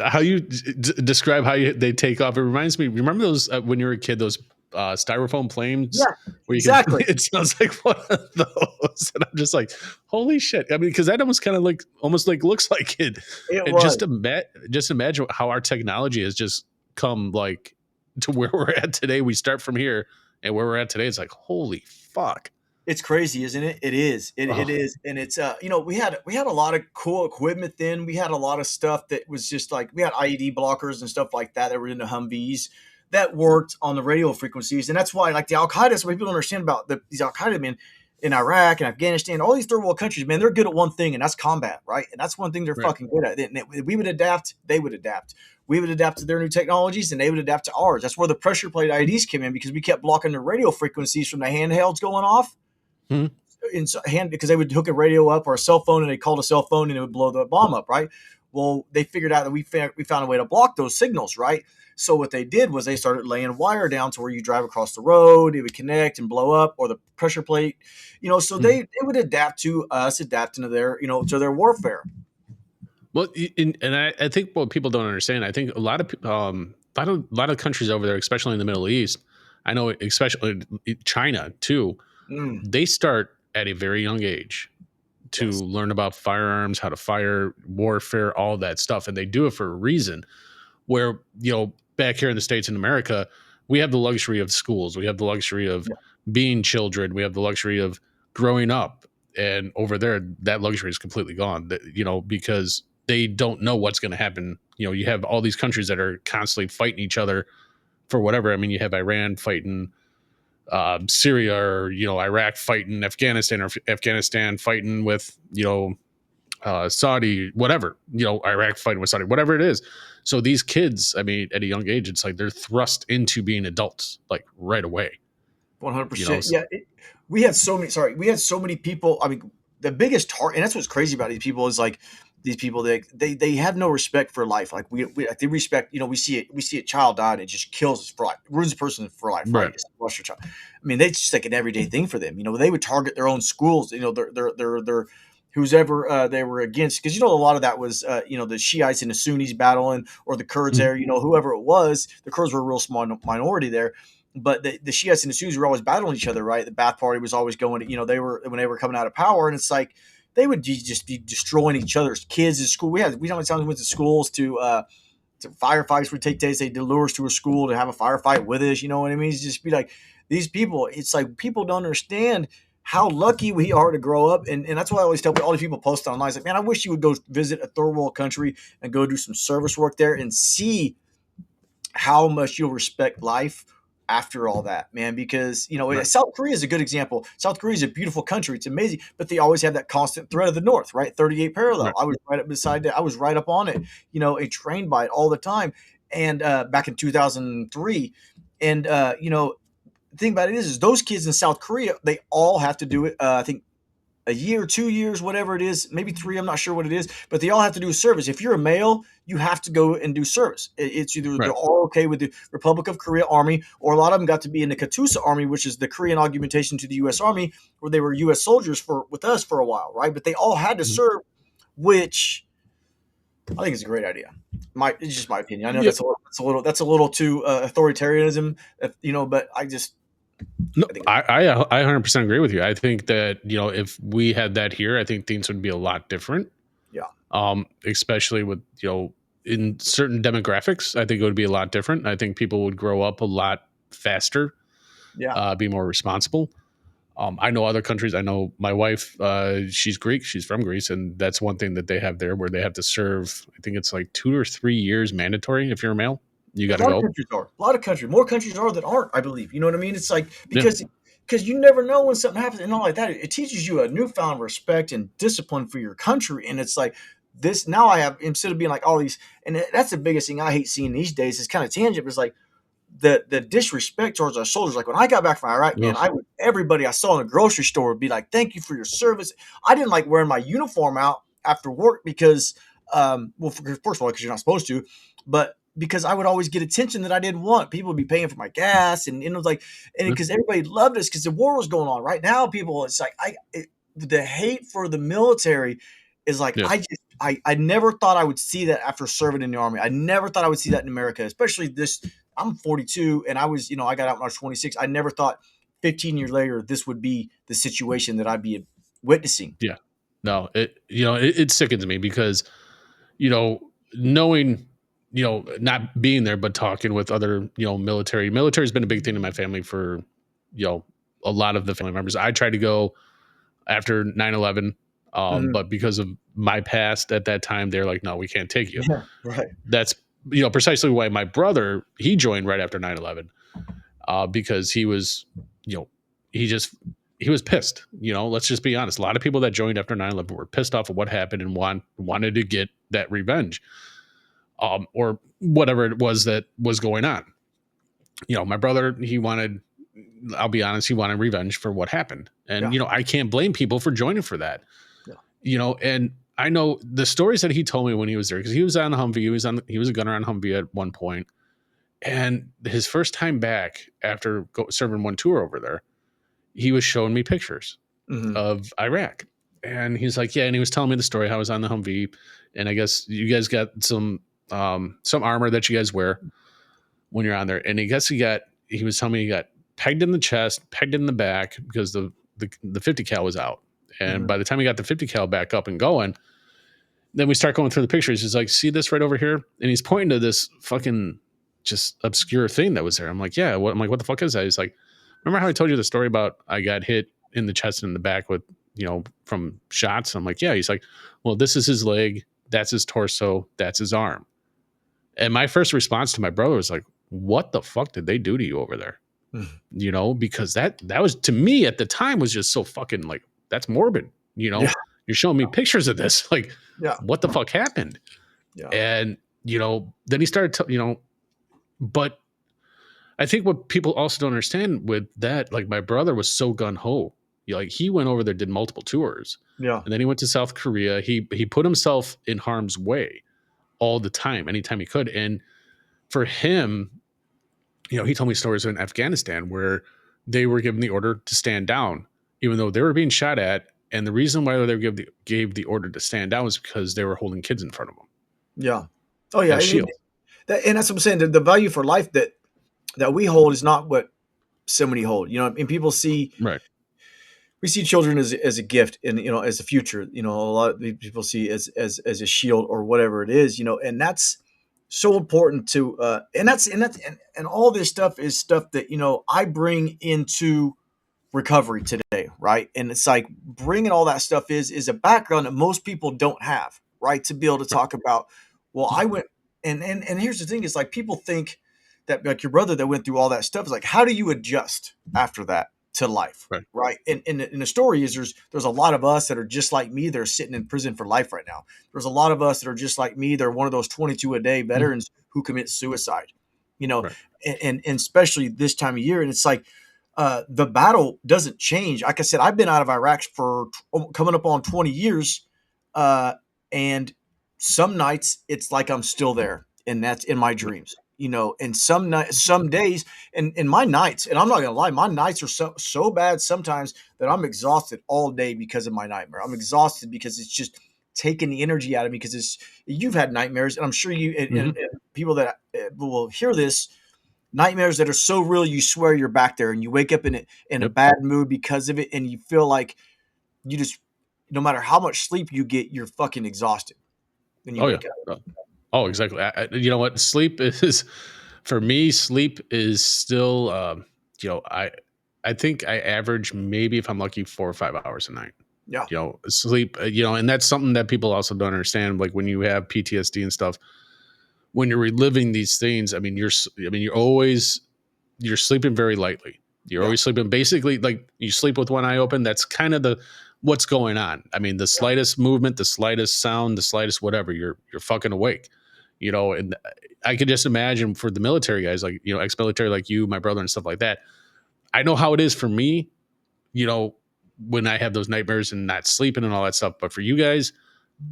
how you describe how they take off. It reminds me. Remember those when you were a kid? Those styrofoam planes Yeah, where you could. exactly. It sounds like one of those, and I'm just like, holy shit! I mean, because that almost kind of like almost like looks like it. It And was. just imagine how our technology has just come like to where we're at today. We start from here, and where we're at today, it's like holy fuck. It's crazy, isn't it? It is. It Oh, is, and it's we had a lot of cool equipment then. We had a lot of stuff that was just like we had IED blockers and stuff like that that were in the Humvees that worked on the radio frequencies, and that's why like the Al Qaeda. So people don't understand about these Al Qaeda men in Iraq and Afghanistan, all these third world countries, man, they're good at one thing, and that's combat, right? And that's one thing they're right. fucking good at. And we would adapt, they would adapt. We would adapt to their new technologies, and they would adapt to ours. That's where the pressure plate IEDs came in because we kept blocking the radio frequencies from the handhelds going off Mhm. in hand because they would hook a radio up or a cell phone and they called a cell phone and it would blow the bomb up, right? Well, they figured out that we found a way to block those signals, right? So what they did was they started laying wire down to where you drive across the road, it would connect and blow up, or the pressure plate, So Mhm. they would adapt to us adapting to their to their warfare. Well, and I think what people don't understand, I think a lot of countries over there, especially in the Middle East, I know, especially China too, Mm, they start at a very young age to yes. learn about firearms, how to fire, warfare, all that stuff, and they do it for a reason. Where back here in the States in America, we have the luxury of schools, we have the luxury of Yeah. being children, we have the luxury of growing up, and over there that luxury is completely gone. Because they don't know what's going to happen. You have all these countries that are constantly fighting each other for whatever. I mean, you have Iran fighting Syria, or Iraq fighting Afghanistan, or Afghanistan fighting with Saudi, whatever, Iraq fighting with Saudi, whatever it is. So these kids, I mean, at a young age, it's like they're thrust into being adults like right away. You know, 100%. Yeah, we had so many. Sorry, we had so many people. I mean, the biggest target, and that's what's crazy about these people is like these people they have no respect for life. Like we like they respect. We see a child die and it just kills us for life, ruins a person for life, right? right. It's lost your child. I mean, that's just like an everyday thing for them. They would target their own schools. Their who's ever they were against because a lot of that was the Shiites and the Sunnis battling or the Kurds Mhm. there. Whoever it was, the Kurds were a real small minority there, but the Shiites and the Sunnis were always battling each other, right? The Ba'ath Party was always going to, they were when they were coming out of power, and it's like they would just be destroying each other's kids in school. We know how many times we went to schools to firefights would take days. They lure us to a school to have a firefight with us. You know what I mean? It's just be like these people. It's like people don't understand how lucky we are to grow up, and that's why I always tell all these people post online. It's like, man, I wish you would go visit a third world country and go do some service work there and see how much you'll respect life after all that, man. Because Right. South Korea is a good example. South Korea is a beautiful country; it's amazing, but they always have that constant threat of the North, right? 38 parallel. Right. I was right up beside it. I was right up on it. And trained by it all the time. And back in 2003, and the thing about it is those kids in South Korea, they all have to do it. I think a year, 2 years, whatever it is, maybe three. I'm not sure what it is, but they all have to do service. If you're a male, you have to go and do service. It's either they're Right. all okay with the Republic of Korea Army, or a lot of them got to be in the Katusa Army, which is the Korean augmentation to the U.S. Army, where they were U.S. soldiers with us for a while, right? But they all had to Mhm. serve, which I think is a great idea. It's just my opinion. I know Yeah. that's a little too authoritarianism, but No, I think I 100% agree with you. I think that if we had that here, I think things would be a lot different. yeah, Especially with in certain demographics, I think it would be a lot different. I think people would grow up a lot faster, yeah. be more responsible. I know other countries. I know my wife. She's Greek. She's from Greece, and that's one thing that they have there, where they have to serve. I think it's like 2 or 3 years mandatory if you're a male. You Yeah, got a to lot of go. countries are. A lot of countries. More countries are that aren't, I believe. You know what I mean? It's like Yeah. because you never know when something happens and all like that. It teaches you a newfound respect and discipline for your country. And it's like this now I have instead of being like all these and that's the biggest thing I hate seeing these days. It's kind of tangent, but it's like the disrespect towards our soldiers. Like when I got back from Iraq, man, Ugh. everybody I saw in the grocery store would be like, "Thank you for your service." I didn't like wearing my uniform out after work because, well, first of all, because you're not supposed to, but because I would always get attention that I didn't want. People would be paying for my gas, and it was like, and Yeah. because everybody loved us because the war was going on. Right now, people, it's like the hate for the military is like Yeah. I never thought I would see that after serving in the Army. I never thought I would see that in America, especially this. I'm 42 and I was, I got out when I was 26. I never thought 15 years later this would be the situation that I'd be witnessing. Yeah. No, it sickens me because, knowing, not being there, but talking with other, military's been a big thing in my family for, a lot of the family members. I tried to go after 9/11, Mhm. but because of my past at that time, they're like, no, we can't take you. Yeah, right. That's, precisely why my brother, he joined right after 9/11, because he was, you know, he just, he was pissed. Let's just be honest. A lot of people that joined after 9/11 were pissed off of what happened and wanted to get that revenge, or whatever it was that was going on. My brother, I'll be honest, he wanted revenge for what happened. And, Yeah. I can't blame people for joining for that. Yeah. And I know the stories that he told me when he was there, because he was on the Humvee, he was a gunner on Humvee at one point. And his first time back after serving one tour over there, he was showing me pictures Mhm. of Iraq. And he's like, yeah. And he was telling me the story how I was on the Humvee. And I guess you guys got some armor that you guys wear when you're on there. And he was telling me he got pegged in the chest, pegged in the back because the 50 cal was out. And Mhm. by the time he got the 50 cal back up and going, then we start going through the pictures. He's like, see this right over here? And he's pointing to this fucking just obscure thing that was there. I'm like, yeah. I'm like, what the fuck is that? He's like, remember how I told you the story about I got hit in the chest and in the back with, from shots? I'm like, yeah. He's like, well, this is his leg. That's his torso. That's his arm. And my first response to my brother was like, what the fuck did they do to you over there? Because that was, to me at the time, was just so fucking like, that's morbid. Yeah. You're showing me pictures of this. Like, Yeah. what the fuck happened? Yeah. And, then he started to, but I think what people also don't understand with that, like my brother was so gun ho. Like he went over there, did multiple tours, Yeah. and then he went to South Korea. He put himself in harm's way all the time, anytime he could. And for him, he told me stories in Afghanistan where they were given the order to stand down, even though they were being shot at. And the reason why they gave the order to stand down was because they were holding kids in front of them. Yeah. Oh yeah. As shield. And that's what I'm saying. The value for life that we hold is not what so many hold. And people see, Right. we see children as a gift and as a future. A lot of people see as a shield or whatever it is. And that's so important to and all this stuff is stuff that I bring into recovery today, right? And it's like bringing all that stuff is a background that most people don't have, right? To be able to talk about, well, I went and here's the thing: is like people think that like your brother that went through all that stuff is like, how do you adjust after that to life, right? And the story is there's a lot of us that are just like me. They're sitting in prison for life right now. There's a lot of us that are just like me. They're one of those 22 a day veterans who commit suicide, and especially this time of year. And it's like, the battle doesn't change. Like I said, I've been out of Iraq for coming up on 20 years. And some nights it's like I'm still there and that's in my dreams, and some days and my nights, and I'm not going to lie, my nights are so bad sometimes that I'm exhausted all day because of my nightmare. I'm exhausted because it's just taking the energy out of me because you've had nightmares and I'm sure you and people that will hear this, nightmares that are so real you swear you're back there and you wake up in a bad mood because of it and you feel like you just, no matter how much sleep you get, you're fucking exhausted when you wake up. Oh, exactly. You know what? For me, sleep is still, I think I average maybe, if I'm lucky, 4 or 5 hours a night. Yeah. Sleep, and that's something that people also don't understand. Like when you have PTSD and stuff, when you're reliving these things, you're sleeping very lightly. You're always sleeping basically like you sleep with one eye open. That's kind of what's going on. The slightest movement, the slightest sound, the slightest whatever, you're fucking awake, and I could just imagine for the military guys, like, ex-military, like you, my brother and stuff like that. I know how it is for me, when I have those nightmares and not sleeping and all that stuff. But for you guys,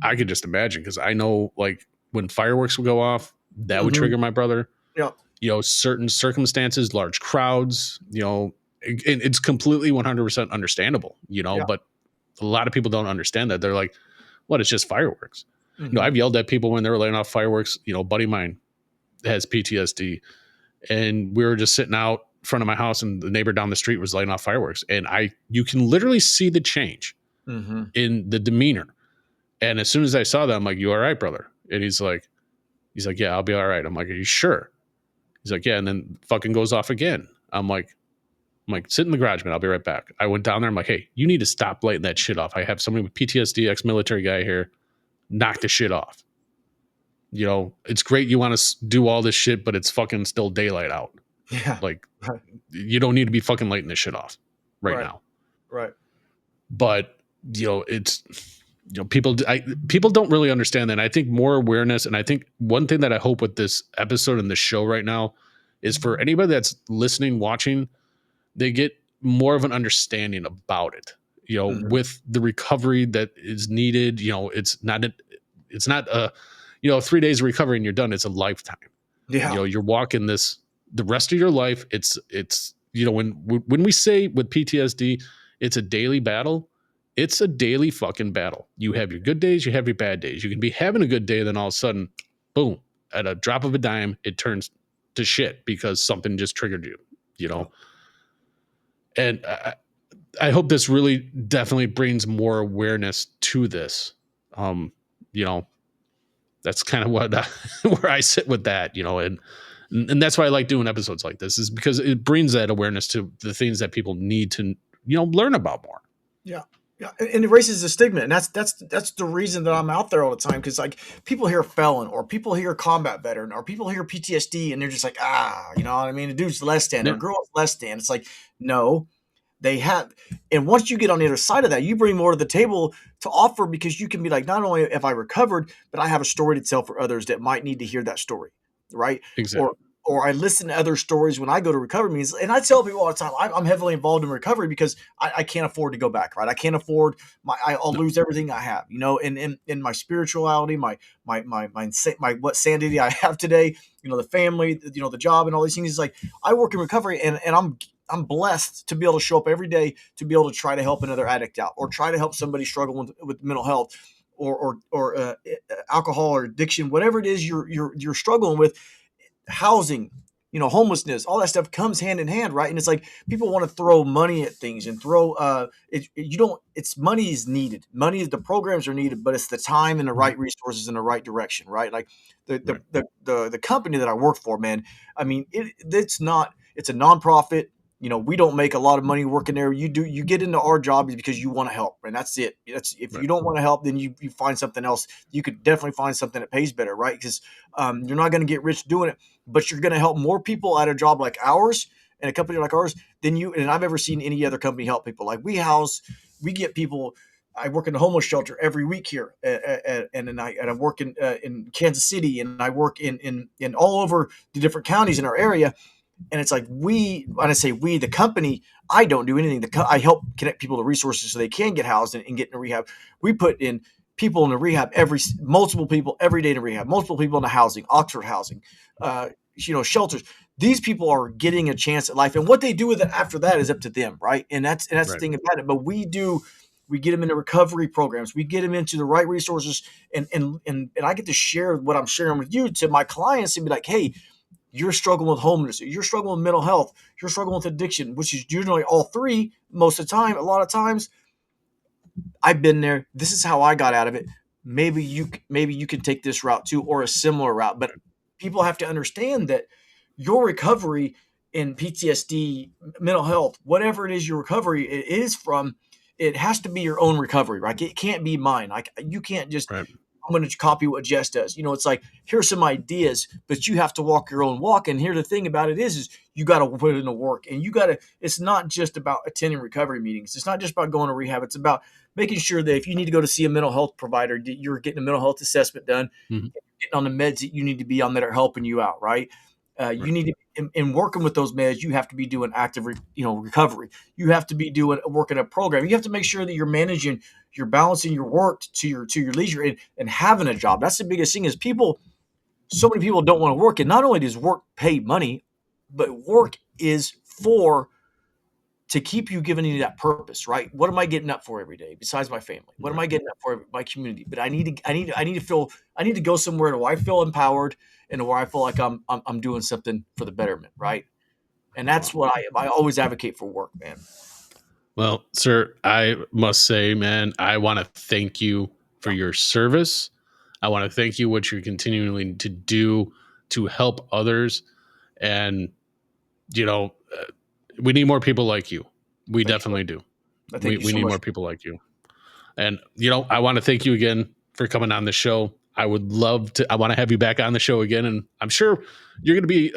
I could just imagine, because I know like when fireworks would go off, that would trigger my brother. Yeah. Certain circumstances, large crowds, it's completely 100% understandable, but a lot of people don't understand that. They're like, what, it's just fireworks. I've yelled at people when they were laying off fireworks. A buddy of mine has PTSD, and we were just sitting out front of my house, and the neighbor down the street was lighting off fireworks, and you can literally see the change in the demeanor. And as soon as I saw that, I'm like, "You all right, brother?" And he's like, "Yeah, I'll be all right." I'm like, "Are you sure?" He's like, "Yeah." And then fucking goes off again. I'm like, sit in the garage, man. I'll be right back. I went down there. I'm like, "Hey, you need to stop lighting that shit off. I have somebody with PTSD, ex-military guy here. Knock the shit off. It's great you want to do all this shit, but it's fucking still daylight out. Yeah. Like, you don't need to be fucking lighting this shit off right now." Right. But it's people don't really understand that. And I think more awareness, and I think one thing that I hope with this episode and the show right now is for anybody that's listening, watching, they get more of an understanding about it. With the recovery that is needed. It's not a 3 days of recovery and you're done. It's a lifetime. Yeah. You're walking this the rest of your life. It's when we say with PTSD, it's a daily battle. It's a daily fucking battle. You have your good days, you have your bad days. You can be having a good day, then all of a sudden, boom, at a drop of a dime, it turns to shit because something just triggered you. And I hope this really definitely brings more awareness to this. That's kind of what where I sit with that, and that's why I like doing episodes like this, is because it brings that awareness to the things that people need to, learn about more. Yeah. Yeah. And it raises the stigma. And that's the reason that I'm out there all the time. Cause like people hear felon or people hear combat veteran or people hear PTSD and they're just like, you know what I mean? The dude's less than or girl's less than. It's like, no, they have. And once you get on the other side of that, you bring more to the table to offer, because you can be like, not only have I recovered, but I have a story to tell for others that might need to hear that story. Right. Exactly. Or I listen to other stories when I go to recovery meetings, and I tell people all the time, I'm heavily involved in recovery because I can't afford to go back, right? I can't afford I'll lose everything I have, in my spirituality, my what sanity I have today, the family, the job and all these things. Is like, I work in recovery and I'm blessed to be able to show up every day to be able to try to help another addict out or try to help somebody struggle with mental health or alcohol or addiction, whatever it is you're struggling with. Housing, homelessness, all that stuff comes hand in hand, right? And it's like people want to throw money at things and throw it's money is needed. The programs are needed, but it's the time and the right resources in the right direction, right? Like the company that I work for, man, I mean, it's a nonprofit. We don't make a lot of money working there. You get into our job because you want to help, and that's it. If you don't want to help, then you find something else. You could definitely find something that pays better, right? Because you're not going to get rich doing it, but you're going to help more people at a job like ours and a company like ours than I've ever seen any other company help people. Like we get people. I work in a homeless shelter every week here, and I work in Kansas City, and I work in all over the different counties in our area. And it's like when I say we, the company, I don't do anything. I help connect people to resources so they can get housed and get into rehab. We put in people in the rehab, multiple people every day in rehab, multiple people in the housing, Oxford housing, shelters. These people are getting a chance at life, and what they do with it after that is up to them, right? And that's right. The thing about it. But we get them into recovery programs. We get them into the right resources, and I get to share what I'm sharing with you to my clients and be like, hey, you're struggling with homelessness, you're struggling with mental health, you're struggling with addiction, which is usually all three most of the time. A lot of times I've been there. This is how I got out of it. Maybe you can take this route too, or a similar route. But people have to understand that your recovery in PTSD, mental health, whatever it is your recovery is from, it has to be your own recovery, right? It can't be mine. Like you can't just I'm going to copy what Jess does. It's like, here's some ideas, but you have to walk your own walk. And here, the thing about it is you got to put in the work, and it's not just about attending recovery meetings. It's not just about going to rehab. It's about making sure that if you need to go to see a mental health provider, you're getting a mental health assessment done, getting on the meds that you need to be on that are helping you out. Right. You need to, in working with those meds, you have to be doing active, recovery. You have to be working a program. You have to make sure that you're balancing your work to your leisure and having a job. That's the biggest thing. Is so many people don't want to work, and not only does work pay money, but work is for to keep you giving you that purpose, right? What am I getting up for every day besides my family? What am I getting up for my community? But I need to go somewhere where I feel empowered and where I feel like I'm doing something for the betterment, right? And that's what I always advocate for work, man. Well, sir, I must say, man, I want to thank you for your service. I want to thank you what you're continuing to do to help others. And, we need more people like you. We definitely do. We need more people like you. And, I want to thank you again for coming on the show. I want to have you back on the show again. And I'm sure you're going to be,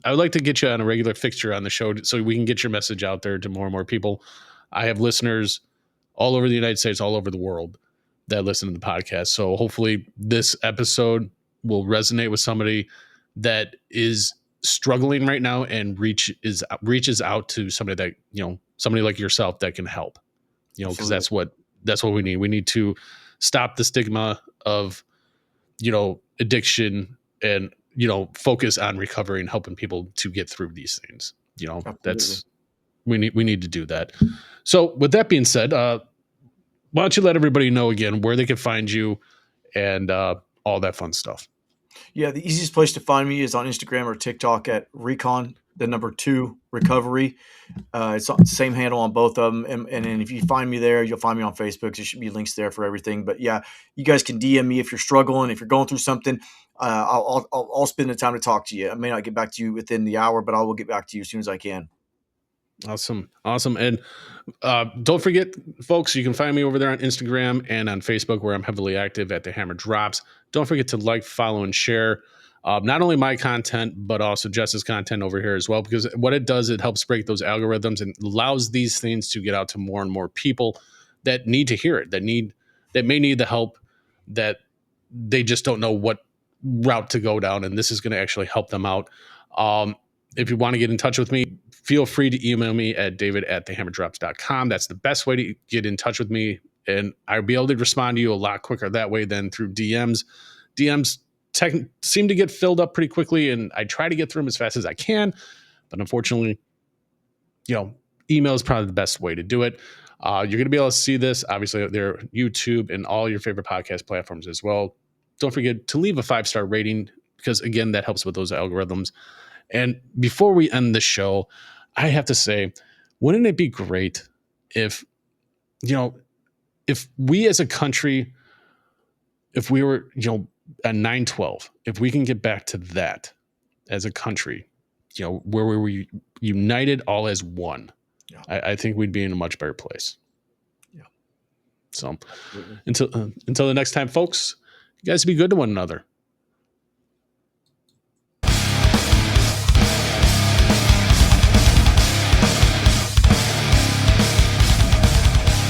I would like to get you on a regular fixture on the show so we can get your message out there to more and more people. I have listeners all over the United States, all over the world that listen to the podcast. So hopefully this episode will resonate with somebody that is struggling right now and reaches out to somebody that, somebody like yourself that can help, because that's what we need. We need to stop the stigma of, addiction and, focus on recovery and helping people to get through these things. We need to do that. So with that being said, why don't you let everybody know again where they can find you and all that fun stuff? Yeah, the easiest place to find me is on Instagram or TikTok at recon2 recovery. It's the same handle on both of them. And then if you find me there, you'll find me on Facebook. There should be links there for everything. But yeah, you guys can DM me if you're struggling, if you're going through something. I'll spend the time to talk to you. I may not get back to you within the hour, but I will get back to you as soon as I can. Awesome. And don't forget, folks, you can find me over there on Instagram and on Facebook, where I'm heavily active at The Hammer Drops. Don't forget to like, follow, and share not only my content, but also Jess's content over here as well, because what it does, it helps break those algorithms and allows these things to get out to more and more people that need to hear it, that may need the help, that they just don't know what route to go down. And this is going to actually help them out. If you want to get in touch with me, feel free to email me at david@thehammerdrops.com. That's the best way to get in touch with me. And I'll be able to respond to you a lot quicker that way than through DMs. DMs seem to get filled up pretty quickly, and I try to get through them as fast as I can. But unfortunately, email is probably the best way to do it. You're going to be able to see this, obviously, there YouTube and all your favorite podcast platforms as well. Don't forget to leave a 5-star rating, because, again, that helps with those algorithms. And before we end the show, I have to say, wouldn't it be great if we as a country, if we were, at 9/12, if we can get back to that as a country, where we were united all as one, I think we'd be in a much better place. Yeah. So until the next time, folks, you guys be good to one another.